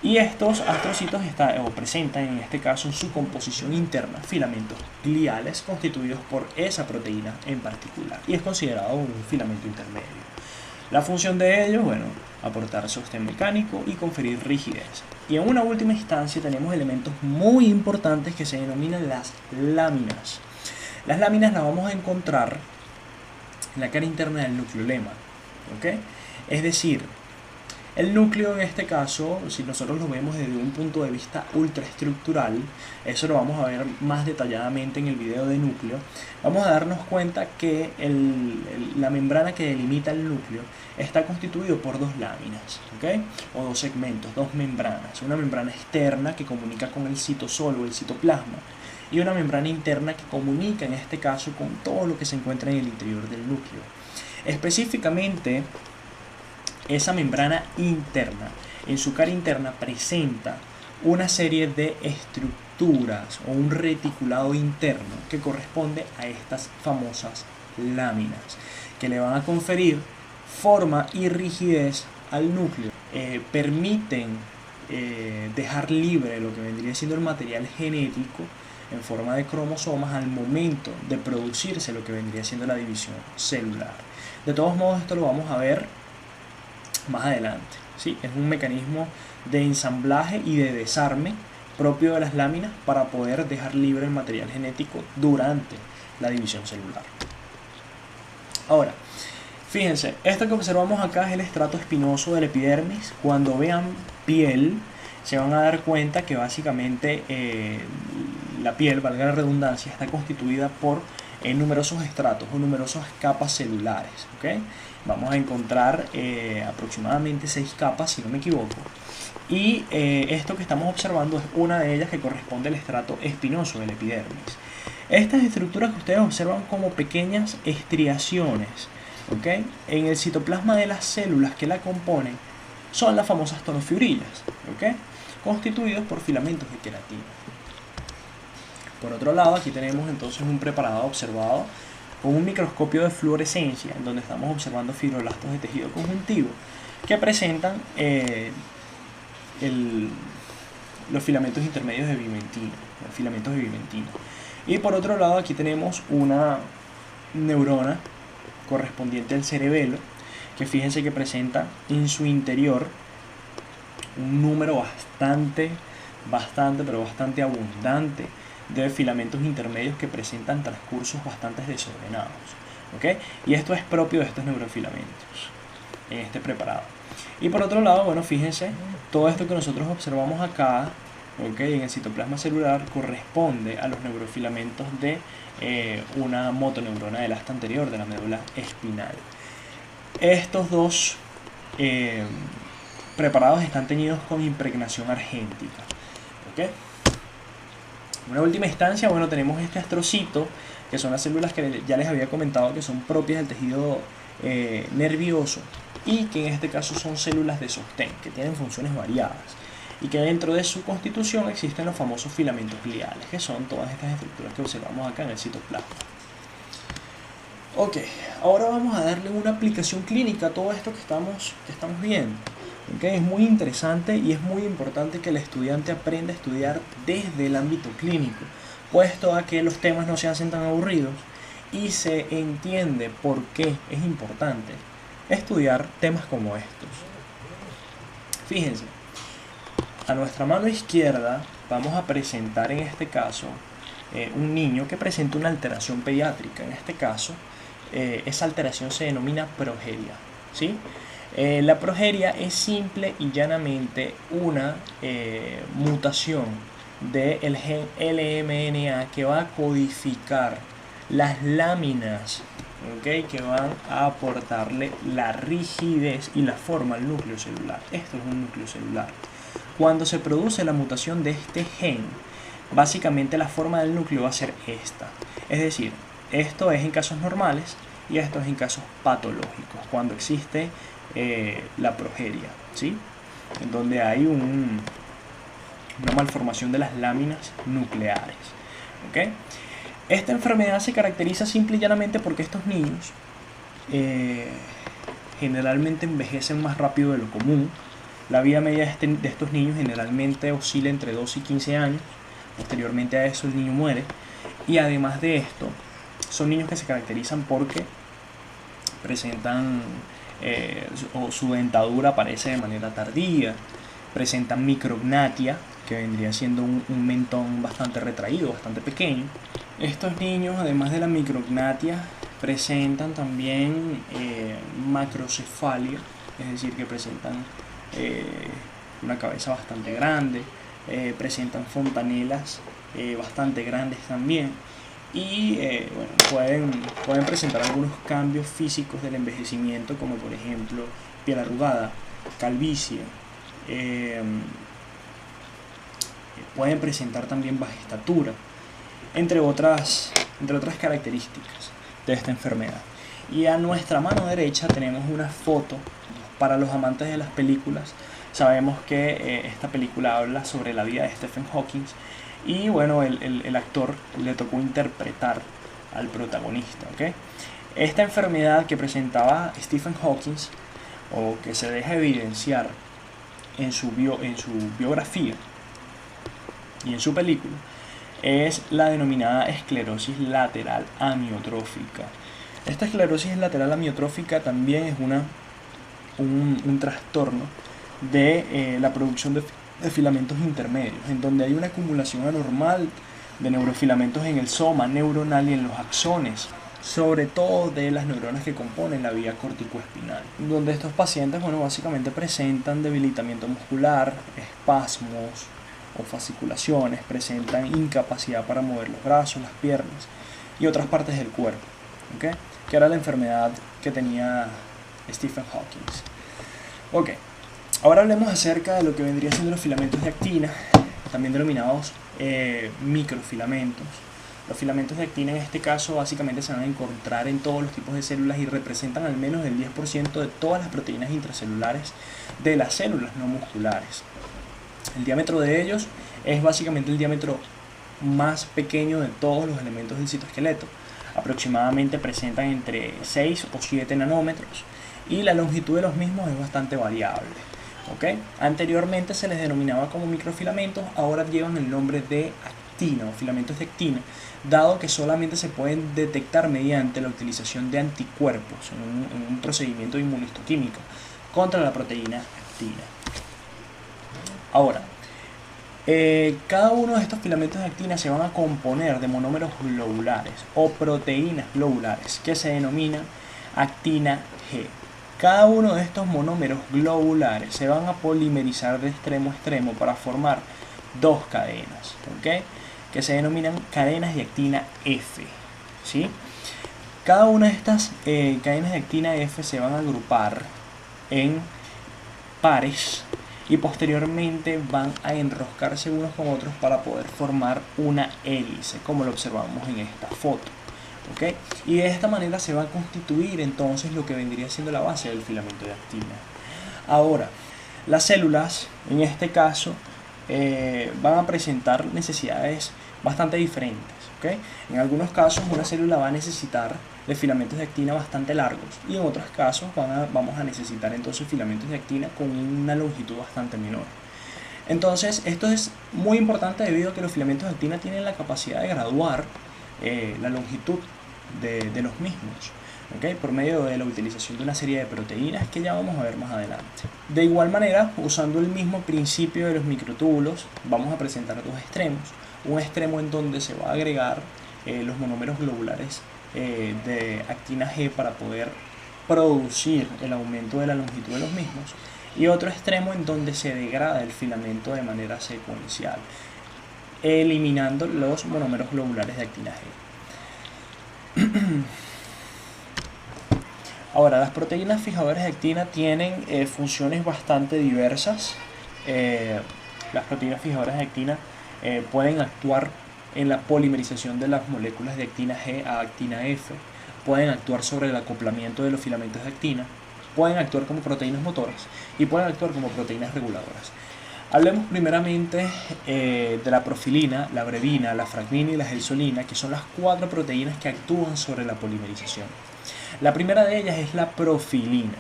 Y estos astrocitos presentan en este caso en su composición interna filamentos gliales constituidos por esa proteína en particular, y es considerado un filamento intermedio. La función de ellos, bueno, aportar sostén mecánico y conferir rigidez. Y en una última instancia tenemos elementos muy importantes que se denominan las láminas. Las láminas las vamos a encontrar en la cara interna del nucleolema, ¿ok? Es decir, el núcleo en este caso, si nosotros lo vemos desde un punto de vista ultraestructural, eso lo vamos a ver más detalladamente en el video de núcleo, vamos a darnos cuenta que la membrana que delimita el núcleo está constituido por dos láminas, ¿okay? O dos segmentos, dos membranas. Una membrana externa que comunica con el citosol o el citoplasma y una membrana interna que comunica en este caso con todo lo que se encuentra en el interior del núcleo. Específicamente, esa membrana interna, en su cara interna, presenta una serie de estructuras o un reticulado interno que corresponde a estas famosas láminas, que le van a conferir forma y rigidez al núcleo. Permiten dejar libre lo que vendría siendo el material genético en forma de cromosomas al momento de producirse lo que vendría siendo la división celular. De todos modos, esto lo vamos a ver más adelante, ¿sí? Es un mecanismo de ensamblaje y de desarme propio de las láminas para poder dejar libre el material genético durante la división celular. Ahora, fíjense, esto que observamos acá es el estrato espinoso del epidermis. Cuando vean piel, se van a dar cuenta que básicamente la piel, valga la redundancia, está constituida por numerosos estratos o numerosas capas celulares, ¿okay? Vamos a encontrar aproximadamente 6 capas, si no me equivoco. Y esto que estamos observando es una de ellas, que corresponde al estrato espinoso del epidermis. Estas estructuras que ustedes observan como pequeñas estriaciones, ¿okay? En el citoplasma de las células que la componen son las famosas tonofibrillas, ¿okay? Constituidos por filamentos de queratina. Por otro lado, aquí tenemos entonces un preparado observado con un microscopio de fluorescencia, en donde estamos observando fibroblastos de tejido conjuntivo que presentan los filamentos intermedios de vimentina, filamentos de vimentina. Y por otro lado, aquí tenemos una neurona correspondiente al cerebelo, que fíjense que presenta en su interior un número bastante abundante de filamentos intermedios que presentan transcursos bastante desordenados, ¿okay? Y esto es propio de estos neurofilamentos en este preparado. Y por otro lado, bueno, fíjense, todo esto que nosotros observamos acá, ¿okay? En el citoplasma celular, corresponde a los neurofilamentos de una motoneurona del asta anterior de la médula espinal. Estos dos preparados están teñidos con impregnación argéntica. ¿Okay? En una última instancia, bueno, tenemos este astrocito, que son las células que ya les había comentado que son propias del tejido nervioso, y que en este caso son células de sostén, que tienen funciones variadas, y que dentro de su constitución existen los famosos filamentos gliales, que son todas estas estructuras que observamos acá en el citoplasma. Ok, ahora vamos a darle una aplicación clínica a todo esto que estamos viendo. Okay, es muy interesante y es muy importante que el estudiante aprenda a estudiar desde el ámbito clínico, puesto a que los temas no se hacen tan aburridos y se entiende por qué es importante estudiar temas como estos. Fíjense, a nuestra mano izquierda vamos a presentar en este caso un niño que presenta una alteración pediátrica. En este caso, esa alteración se denomina progeria, ¿sí? La progeria es simple y llanamente una mutación del gen LMNA que va a codificar las láminas, ¿okay?, que van a aportarle la rigidez y la forma al núcleo celular. Esto es un núcleo celular. Cuando se produce la mutación de este gen, básicamente la forma del núcleo va a ser esta. Es decir, esto es en casos normales y esto es en casos patológicos, cuando existe la progeria, ¿sí? En donde hay una malformación de las láminas nucleares. ¿Okay? Esta enfermedad se caracteriza simple y llanamente porque estos niños generalmente envejecen más rápido de lo común. La vida media de estos niños generalmente oscila entre 12 y 15 años. Posteriormente a eso el niño muere. Y además de esto, son niños que se caracterizan porque presentan o su dentadura aparece de manera tardía, presentan micrognatia, que vendría siendo un mentón bastante retraído, bastante pequeño. Estos niños, además de la micrognatia, presentan también macrocefalia, es decir, que presentan una cabeza bastante grande, presentan fontanelas bastante grandes también, y bueno, pueden presentar algunos cambios físicos del envejecimiento, como por ejemplo piel arrugada, calvicie, pueden presentar también baja estatura, entre otras características de esta enfermedad. Y a nuestra mano derecha tenemos una foto. Para los amantes de las películas, sabemos que esta película habla sobre la vida de Stephen Hawking, y bueno, el actor le tocó interpretar al protagonista. ¿Okay? Esta enfermedad que presentaba Stephen Hawking, o que se deja evidenciar en su biografía y en su película, es la denominada esclerosis lateral amiotrófica. Esta esclerosis lateral amiotrófica también es un trastorno de la producción de filamentos intermedios, en donde hay una acumulación anormal de neurofilamentos en el soma neuronal y en los axones, sobre todo de las neuronas que componen la vía corticoespinal, donde estos pacientes, bueno, básicamente presentan debilitamiento muscular, espasmos o fasciculaciones, presentan incapacidad para mover los brazos, las piernas y otras partes del cuerpo, ¿okay? Que era la enfermedad que tenía Stephen Hawking. Ok, ahora hablemos acerca de lo que vendría siendo los filamentos de actina, también denominados microfilamentos. Los filamentos de actina en este caso básicamente se van a encontrar en todos los tipos de células y representan al menos el 10% de todas las proteínas intracelulares de las células no musculares. El diámetro de ellos es básicamente el diámetro más pequeño de todos los elementos del citoesqueleto. Aproximadamente presentan entre 6 o 7 nanómetros y la longitud de los mismos es bastante variable. ¿Okay? Anteriormente se les denominaba como microfilamentos, ahora llevan el nombre de actina o filamentos de actina, dado que solamente se pueden detectar mediante la utilización de anticuerpos en un procedimiento de inmunistoquímica contra la proteína actina. Ahora, cada uno de estos filamentos de actina se van a componer de monómeros globulares o proteínas globulares que se denominan actina G. Cada uno de estos monómeros globulares se van a polimerizar de extremo a extremo para formar dos cadenas, ¿okay?, que se denominan cadenas de actina F, ¿sí? Cada una de estas cadenas de actina F se van a agrupar en pares y posteriormente van a enroscarse unos con otros para poder formar una hélice, como lo observamos en esta foto. ¿Okay? Y de esta manera se va a constituir entonces lo que vendría siendo la base del filamento de actina. Ahora, las células en este caso van a presentar necesidades bastante diferentes. ¿Okay? En algunos casos una célula va a necesitar de filamentos de actina bastante largos y en otros casos vamos a necesitar entonces filamentos de actina con una longitud bastante menor. Entonces esto es muy importante debido a que los filamentos de actina tienen la capacidad de graduar la longitud de los mismos, ¿okay? Por medio de la utilización de una serie de proteínas que ya vamos a ver más adelante. De igual manera, usando el mismo principio de los microtúbulos, vamos a presentar dos extremos. Un extremo en donde se va a agregar los monómeros globulares de actina G para poder producir el aumento de la longitud de los mismos, y otro extremo en donde se degrada el filamento de manera secuencial, eliminando los monómeros globulares de actina G. Ahora, las proteínas fijadoras de actina tienen funciones bastante diversas. Las proteínas fijadoras de actina pueden actuar en la polimerización de las moléculas de actina G a actina F, pueden actuar sobre el acoplamiento de los filamentos de actina, pueden actuar como proteínas motoras y pueden actuar como proteínas reguladoras. Hablemos primeramente de la profilina, la brevina, la fragmina y la gelsolina, que son las 4 proteínas que actúan sobre la polimerización. La primera de ellas es la profilina.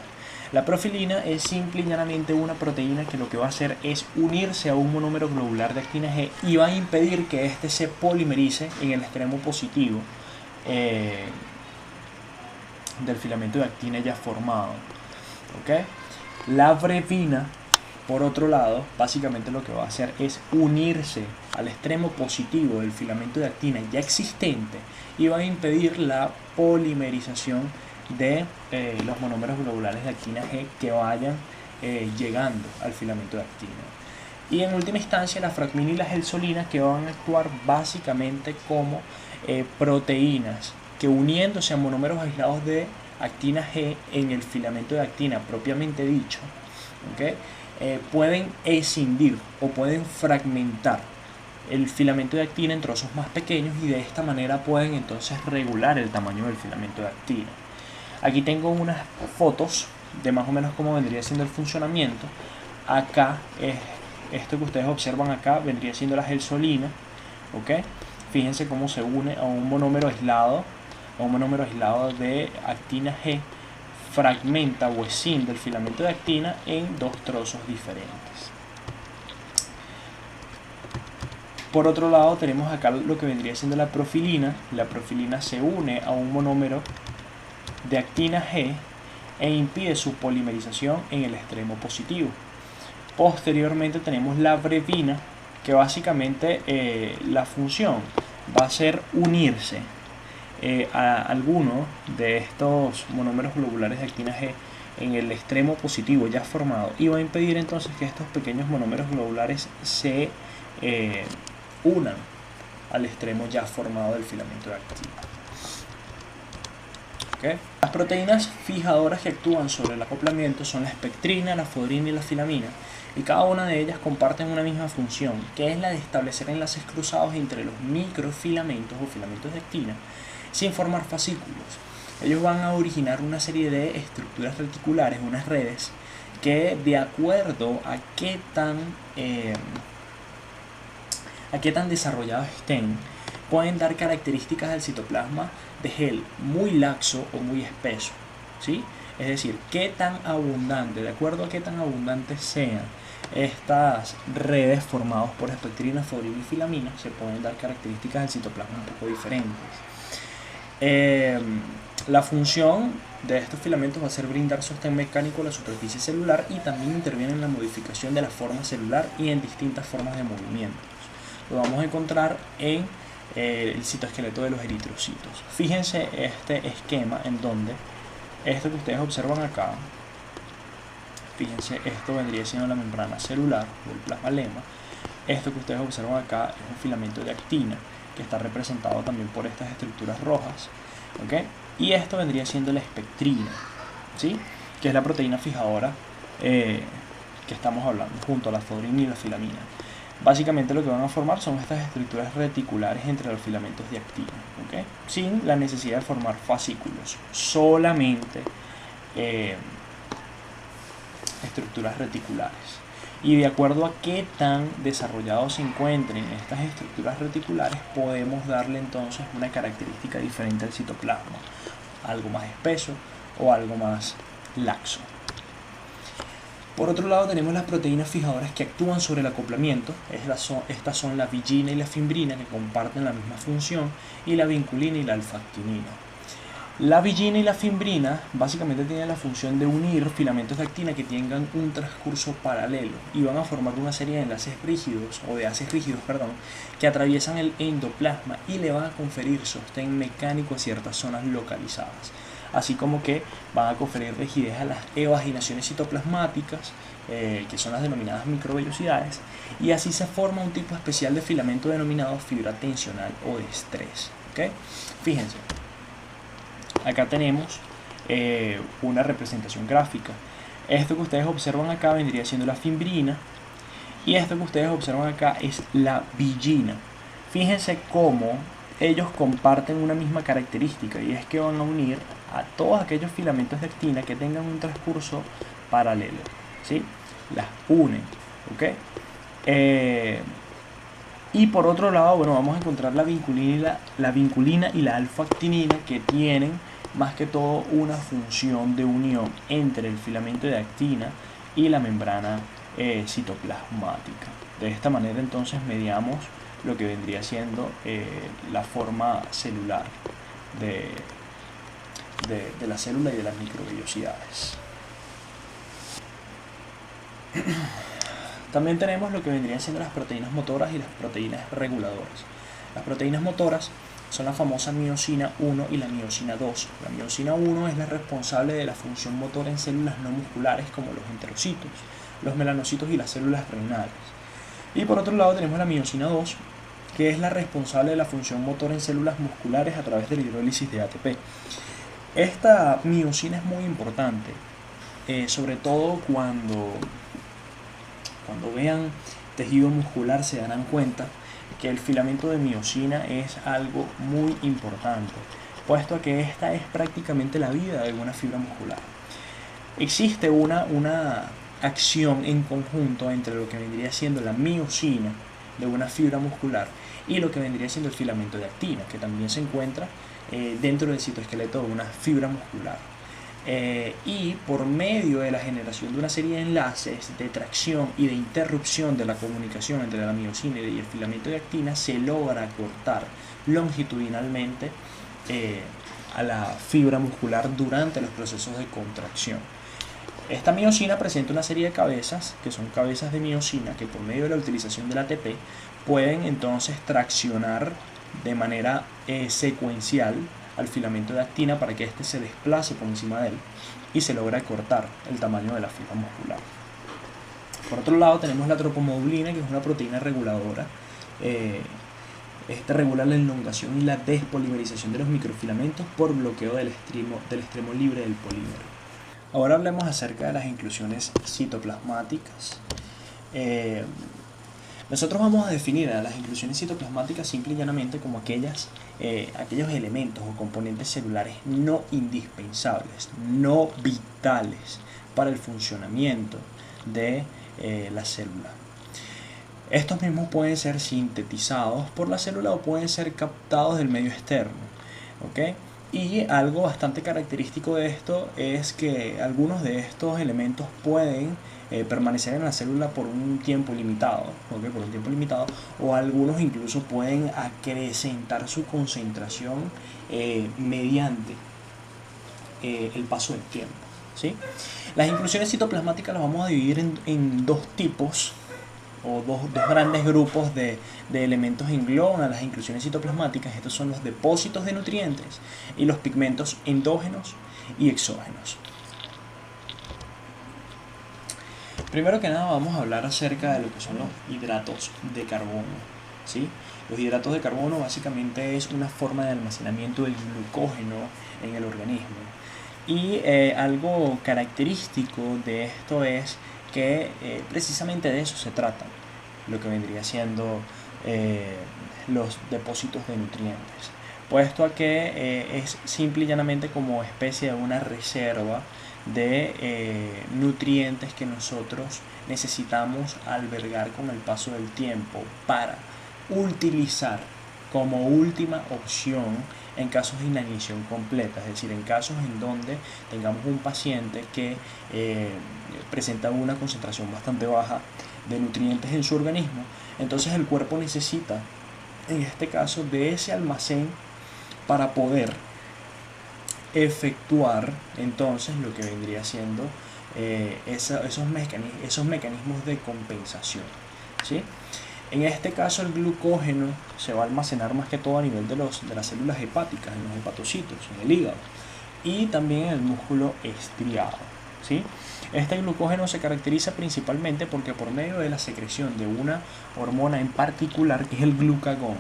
La profilina es simple y llanamente una proteína que lo que va a hacer es unirse a un monómero globular de actina G y va a impedir que éste se polimerice en el extremo positivo del filamento de actina ya formado. ¿Okay? La brevina, por otro lado, básicamente lo que va a hacer es unirse al extremo positivo del filamento de actina ya existente y va a impedir la polimerización de los monómeros globulares de actina G que vayan llegando al filamento de actina. Y en última instancia la fragmina y la gelsolina, que van a actuar básicamente como proteínas que, uniéndose a monómeros aislados de actina G en el filamento de actina propiamente dicho, ¿okay? Pueden escindir o pueden fragmentar el filamento de actina en trozos más pequeños y de esta manera pueden entonces regular el tamaño del filamento de actina. Aquí tengo unas fotos de más o menos cómo vendría siendo el funcionamiento. Acá, esto que ustedes observan acá vendría siendo la gelsolina, ¿okay? Fíjense cómo se une a un monómero aislado de actina G, fragmenta o escinde el filamento de actina en 2 trozos diferentes. Por otro lado tenemos acá lo que vendría siendo la profilina. La profilina se une a un monómero de actina G e impide su polimerización en el extremo positivo. Posteriormente tenemos la brevina, que básicamente la función va a ser unirse a alguno de estos monómeros globulares de actina G en el extremo positivo ya formado y va a impedir entonces que estos pequeños monómeros globulares se unan al extremo ya formado del filamento de actina. ¿Okay? Las proteínas fijadoras que actúan sobre el acoplamiento son la espectrina, la fodrina y la filamina, y cada una de ellas comparten una misma función, que es la de establecer enlaces cruzados entre los microfilamentos o filamentos de actina sin formar fascículos. Ellos van a originar una serie de estructuras reticulares, unas redes, que de acuerdo a qué tan desarrollados estén, pueden dar características del citoplasma de gel muy laxo o muy espeso, ¿sí? Es decir, qué tan abundante, de acuerdo a qué tan abundantes sean estas redes formadas por espectrina, fodrina y filamina, se pueden dar características del citoplasma un poco diferentes. La función de estos filamentos va a ser brindar sostén mecánico a la superficie celular y también interviene en la modificación de la forma celular y en distintas formas de movimientos. Lo vamos a encontrar en el citoesqueleto de los eritrocitos. Fíjense este esquema en donde esto que ustedes observan acá, fíjense, esto vendría siendo la membrana celular o el plasmalema. Esto que ustedes observan acá es un filamento de actina que está representado también por estas estructuras rojas, ¿okay? Y esto vendría siendo la espectrina, ¿sí? Que es la proteína fijadora que estamos hablando, junto a la fibroina y la filamina. Básicamente lo que van a formar son estas estructuras reticulares entre los filamentos de actina, ¿okay? Sin la necesidad de formar fascículos, solamente estructuras reticulares. Y de acuerdo a qué tan desarrollados se encuentren estas estructuras reticulares, podemos darle entonces una característica diferente al citoplasma, algo más espeso o algo más laxo. Por otro lado tenemos las proteínas fijadoras que actúan sobre el acoplamiento. Estas son la vigina y la fimbrina, que comparten la misma función, y la vinculina y la alfa-actinina. La vigina y la fimbrina básicamente tienen la función de unir filamentos de actina que tengan un transcurso paralelo y van a formar una serie de enlaces rígidos, o de haces rígidos, perdón, que atraviesan el endoplasma y le van a conferir sostén mecánico a ciertas zonas localizadas, así como que van a conferir rigidez a las evaginaciones citoplasmáticas, que son las denominadas microvellosidades, y así se forma un tipo especial de filamento denominado fibra tensional o de estrés. ¿Okay? Fíjense, acá tenemos una representación gráfica. Esto que ustedes observan acá vendría siendo la fimbrina, y esto que ustedes observan acá es la vigina. Fíjense cómo ellos comparten una misma característica, y es que van a unir a todos aquellos filamentos de actina que tengan un transcurso paralelo, ¿sí? Las unen, ¿ok? Y por otro lado, bueno, vamos a encontrar la vinculina y la alfa-actinina, que tienen más que todo una función de unión entre el filamento de actina y la membrana citoplasmática. De esta manera entonces mediamos lo que vendría siendo la forma celular de la célula y de las microvellosidades. También tenemos lo que vendrían siendo las proteínas motoras y las proteínas reguladoras. Las proteínas motoras son la famosa miosina 1 y la miosina 2. La miosina 1 es la responsable de la función motora en células no musculares como los enterocitos, los melanocitos y las células renales. Y por otro lado tenemos la miosina 2, que es la responsable de la función motora en células musculares a través de la hidrólisis de ATP. Esta miosina es muy importante, sobre todo cuando vean tejido muscular se darán cuenta que el filamento de miosina es algo muy importante, puesto que esta es prácticamente la vida de una fibra muscular. Existe una acción en conjunto entre lo que vendría siendo la miosina de una fibra muscular y lo que vendría siendo el filamento de actina, que también se encuentra dentro del citoesqueleto de una fibra muscular. Y por medio de la generación de una serie de enlaces de tracción y de interrupción de la comunicación entre la miosina y el filamento de actina, se logra cortar longitudinalmente a la fibra muscular durante los procesos de contracción. Esta miosina presenta una serie de cabezas, que son cabezas de miosina, que por medio de la utilización del ATP pueden entonces traccionar de manera secuencial al filamento de actina para que éste se desplace por encima de él y se logra cortar el tamaño de la fibra muscular. Por otro lado tenemos la tropomodulina, que es una proteína reguladora. Esta regula la elongación y la despolimerización de los microfilamentos por bloqueo del extremo libre del polímero. Ahora hablemos acerca de las inclusiones citoplasmáticas. Nosotros vamos a definir a las inclusiones citoplasmáticas simple y llanamente como aquellos elementos o componentes celulares no indispensables, no vitales para el funcionamiento de la célula. Estos mismos pueden ser sintetizados por la célula o pueden ser captados del medio externo, ¿ok? Y algo bastante característico de esto es que algunos de estos elementos pueden permanecer en la célula por un tiempo limitado, ¿okay? Por un tiempo limitado, o algunos incluso pueden acrecentar su concentración mediante el paso del tiempo, ¿sí? Las inclusiones citoplasmáticas las vamos a dividir en dos tipos, o dos grandes grupos de elementos engloban a las inclusiones citoplasmáticas. Estos son los depósitos de nutrientes y los pigmentos endógenos y exógenos. Primero que nada vamos a hablar acerca de lo que son los hidratos de carbono, ¿sí? Los hidratos de carbono básicamente es una forma de almacenamiento del glucógeno en el organismo. Y algo característico de esto es que precisamente de eso se trata, lo que vendría siendo los depósitos de nutrientes, puesto a que es simple y llanamente como especie de una reserva de nutrientes que nosotros necesitamos albergar con el paso del tiempo para utilizar como última opción en casos de inanición completa, es decir, en casos en donde tengamos un paciente que presenta una concentración bastante baja de nutrientes en su organismo. Entonces el cuerpo necesita, en este caso, de ese almacén para poder efectuar entonces lo que vendría siendo esos mecanismos de compensación, ¿sí? En este caso el glucógeno se va a almacenar más que todo a nivel de las células hepáticas, en los hepatocitos, en el hígado y también en el músculo estriado, ¿sí? Este glucógeno se caracteriza principalmente porque por medio de la secreción de una hormona en particular, que es el glucagón,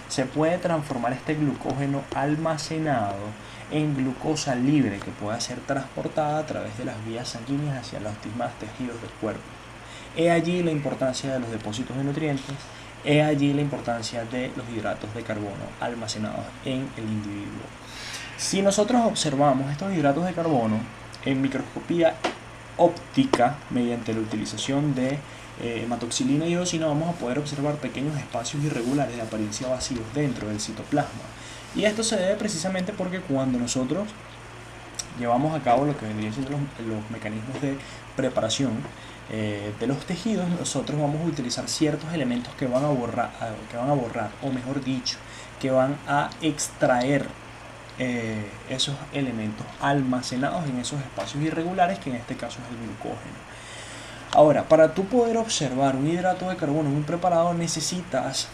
se puede transformar este glucógeno almacenado en glucosa libre que pueda ser transportada a través de las vías sanguíneas hacia los demás tejidos del cuerpo. He allí la importancia de los depósitos de nutrientes, he allí la importancia de los hidratos de carbono almacenados en el individuo. Si nosotros observamos estos hidratos de carbono en microscopía óptica mediante la utilización de hematoxilina y eosina, vamos a poder observar pequeños espacios irregulares de apariencia vacíos dentro del citoplasma. Y esto se debe precisamente porque cuando nosotros llevamos a cabo lo que vendrían siendo los mecanismos de preparación de los tejidos, nosotros vamos a utilizar ciertos elementos que van a borrar, o mejor dicho, que van a extraer esos elementos almacenados en esos espacios irregulares, que en este caso es el glucógeno. Ahora, para tú poder observar un hidrato de carbono en un preparado, necesitas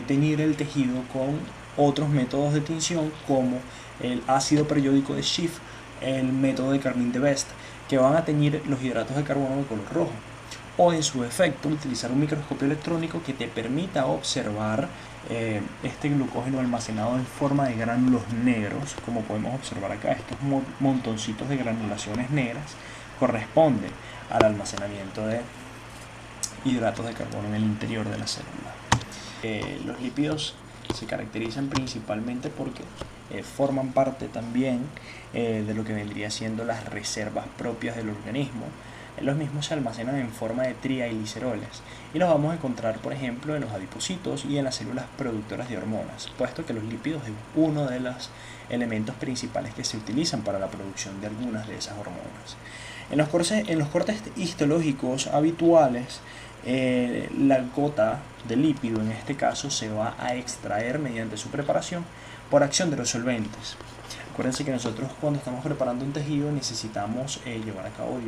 teñir el tejido con otros métodos de tinción, como el ácido periódico de Schiff, el método de Carmin-de-Best, que van a teñir los hidratos de carbono de color rojo, o en su efecto utilizar un microscopio electrónico que te permita observar este glucógeno almacenado en forma de gránulos negros, como podemos observar acá. Estos montoncitos de granulaciones negras corresponden al almacenamiento de hidratos de carbono en el interior de la célula. Los lípidos se caracterizan principalmente porque forman parte también de lo que vendría siendo las reservas propias del organismo. Los mismos se almacenan en forma de trigliceroles y los vamos a encontrar, por ejemplo, en los adipocitos y en las células productoras de hormonas, puesto que los lípidos es uno de los elementos principales que se utilizan para la producción de algunas de esas hormonas. En los cortes histológicos habituales, la gota de lípido en este caso se va a extraer mediante su preparación por acción de los solventes. Acuérdense que nosotros cuando estamos preparando un tejido necesitamos llevar a cabo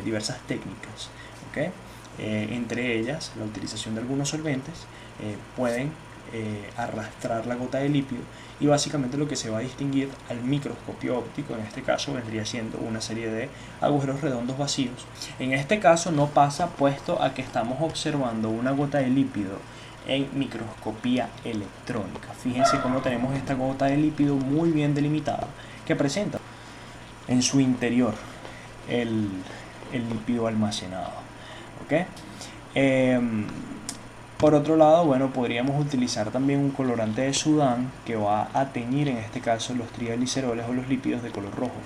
diversas técnicas, ¿okay? Entre ellas la utilización de algunos solventes pueden arrastrar la gota de lípido, y básicamente lo que se va a distinguir al microscopio óptico en este caso vendría siendo una serie de agujeros redondos vacíos. En este caso no pasa, puesto a que estamos observando una gota de lípido en microscopía electrónica. Fíjense cómo tenemos esta gota de lípido muy bien delimitada, que presenta en su interior el lípido almacenado, ¿okay? Por otro lado, bueno, podríamos utilizar también un colorante de Sudán que va a teñir en este caso los trigliceroles o los lípidos de color rojo,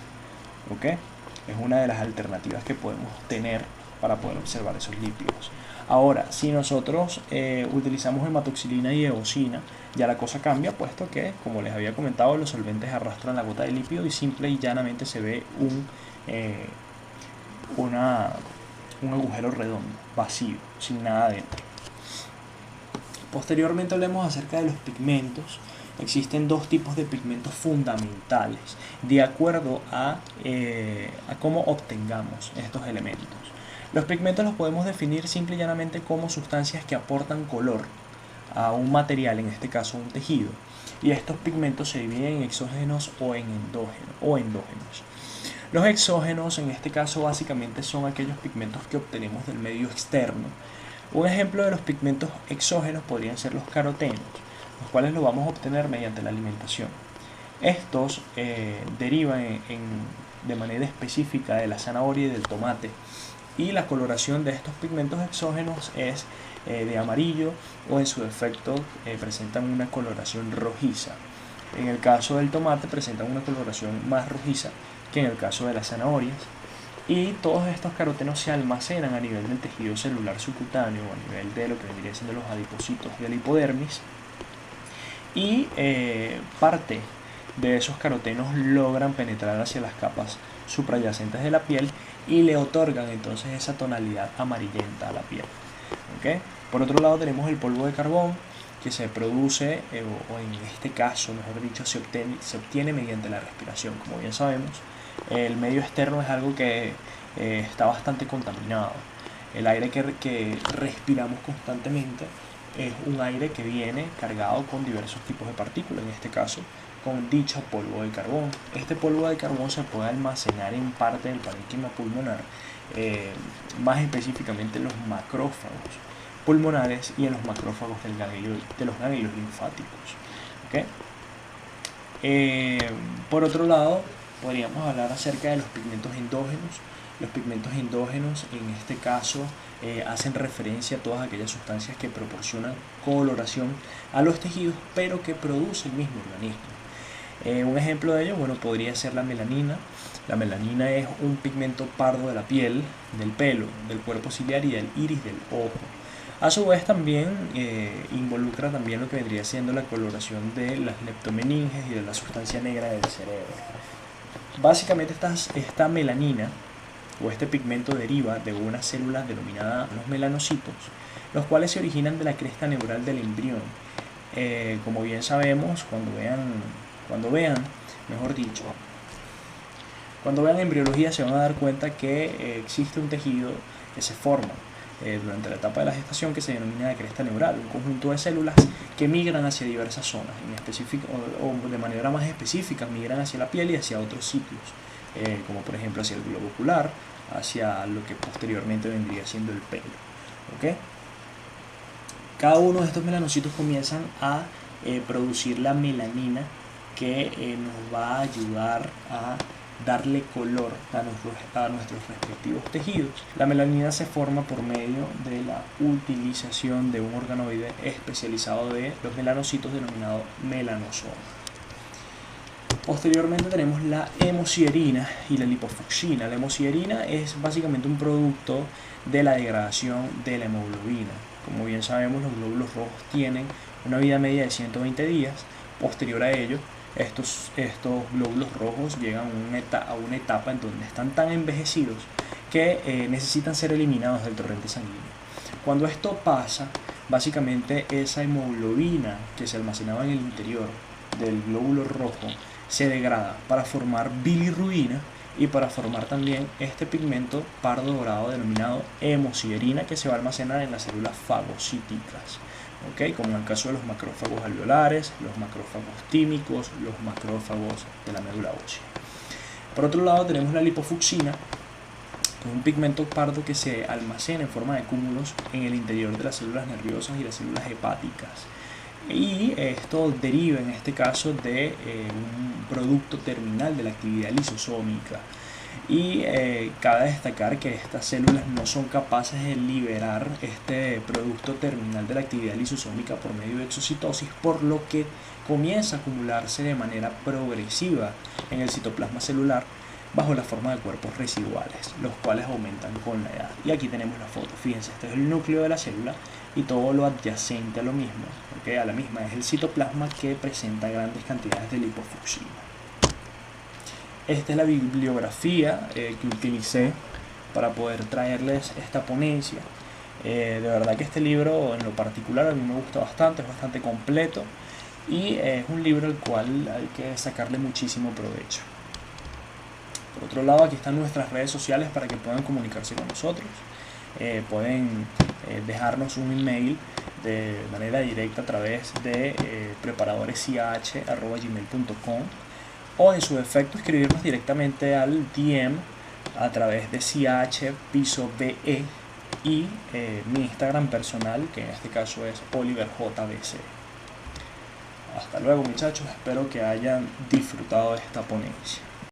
¿okay? Es una de las alternativas que podemos tener para poder observar esos lípidos. Ahora, si nosotros utilizamos hematoxilina y eosina, ya la cosa cambia, puesto que, como les había comentado, los solventes arrastran la gota de lípido y simple y llanamente se ve un agujero redondo, vacío, sin nada dentro. Posteriormente hablemos acerca de los pigmentos. Existen dos tipos de pigmentos fundamentales de acuerdo a cómo obtengamos estos elementos. Los pigmentos los podemos definir simple y llanamente como sustancias que aportan color a un material, en este caso un tejido, y estos pigmentos se dividen en exógenos o en endógenos. Los exógenos en este caso básicamente son aquellos pigmentos que obtenemos del medio externo. Un ejemplo de los pigmentos exógenos podrían ser los carotenos, los cuales los vamos a obtener mediante la alimentación. Estos derivan de manera específica de la zanahoria y del tomate, y la coloración de estos pigmentos exógenos es de amarillo o en su defecto presentan una coloración rojiza. En el caso del tomate presentan una coloración más rojiza que en el caso de las zanahorias. Y todos estos carotenos se almacenan a nivel del tejido celular subcutáneo, a nivel de lo que vendría siendo los adipocitos de la hipodermis. Y parte de esos carotenos logran penetrar hacia las capas suprayacentes de la piel y le otorgan entonces esa tonalidad amarillenta a la piel. ¿Okay? Por otro lado tenemos el polvo de carbón, que se produce, o en este caso, mejor dicho, se obtiene mediante la respiración. Como bien sabemos, el medio externo es algo que está bastante contaminado. El aire que respiramos constantemente es un aire que viene cargado con diversos tipos de partículas, en este caso con dicho polvo de carbón. Este polvo de carbón se puede almacenar en parte del parénquima pulmonar, más específicamente en los macrófagos pulmonares y en los macrófagos de los ganglios linfáticos. ¿Okay? Por otro lado, podríamos hablar acerca de los pigmentos endógenos. Los pigmentos endógenos en este caso hacen referencia a todas aquellas sustancias que proporcionan coloración a los tejidos, pero que produce el mismo organismo. Un ejemplo de ello, bueno, podría ser la melanina. La melanina es un pigmento pardo de la piel, del pelo, del cuerpo ciliar y del iris del ojo. A su vez también involucra también lo que vendría siendo la coloración de las leptomeninges y de la sustancia negra del cerebro. Básicamente esta melanina o este pigmento deriva de unas células denominadas los melanocitos, los cuales se originan de la cresta neural del embrión. Como bien sabemos, cuando vean embriología se van a dar cuenta que existe un tejido que se forma durante la etapa de la gestación que se denomina la cresta neural, un conjunto de células que migran hacia diversas zonas, en específico, o de manera más específica migran hacia la piel y hacia otros sitios, como por ejemplo hacia el globo ocular, hacia lo que posteriormente vendría siendo el pelo. ¿Okay? Cada uno de estos melanocitos comienzan a producir la melanina que nos va a ayudar a darle color a nuestros respectivos tejidos. La melanina se forma por medio de la utilización de un organoide especializado de los melanocitos denominado melanosoma. Posteriormente tenemos la hemosiderina y la lipofucina. La hemosiderina es básicamente un producto de la degradación de la hemoglobina. Como bien sabemos, los glóbulos rojos tienen una vida media de 120 días. Posterior a ello, estos glóbulos rojos llegan a una etapa en donde están tan envejecidos que necesitan ser eliminados del torrente sanguíneo. Cuando esto pasa, básicamente esa hemoglobina que se almacenaba en el interior del glóbulo rojo se degrada para formar bilirrubina y para formar también este pigmento pardo dorado denominado hemosiderina, que se va a almacenar en las células fagocíticas. ¿Okay? Como en el caso de los macrófagos alveolares, los macrófagos tímicos, los macrófagos de la médula ósea. Por otro lado tenemos la lipofucina, que es un pigmento pardo que se almacena en forma de cúmulos en el interior de las células nerviosas y las células hepáticas. Y esto deriva en este caso de un producto terminal de la actividad lisosómica. Y cabe destacar que estas células no son capaces de liberar este producto terminal de la actividad lisosómica por medio de exocitosis, por lo que comienza a acumularse de manera progresiva en el citoplasma celular bajo la forma de cuerpos residuales, los cuales aumentan con la edad. Y aquí tenemos la foto, fíjense, este es el núcleo de la célula y todo lo adyacente a lo mismo, ¿okay? A la misma es el citoplasma, que presenta grandes cantidades de lipofucina. Esta es la bibliografía que utilicé para poder traerles esta ponencia. De verdad que este libro en lo particular a mí me gusta bastante, es bastante completo y es un libro al cual hay que sacarle muchísimo provecho. Por otro lado, aquí están nuestras redes sociales para que puedan comunicarse con nosotros. Pueden dejarnos un email de manera directa a través de preparadoresih@gmail.com, o en su defecto escribirnos directamente al DM a través de CH_BE y mi Instagram personal, que en este caso es OliverJBC. Hasta luego, muchachos, espero que hayan disfrutado de esta ponencia.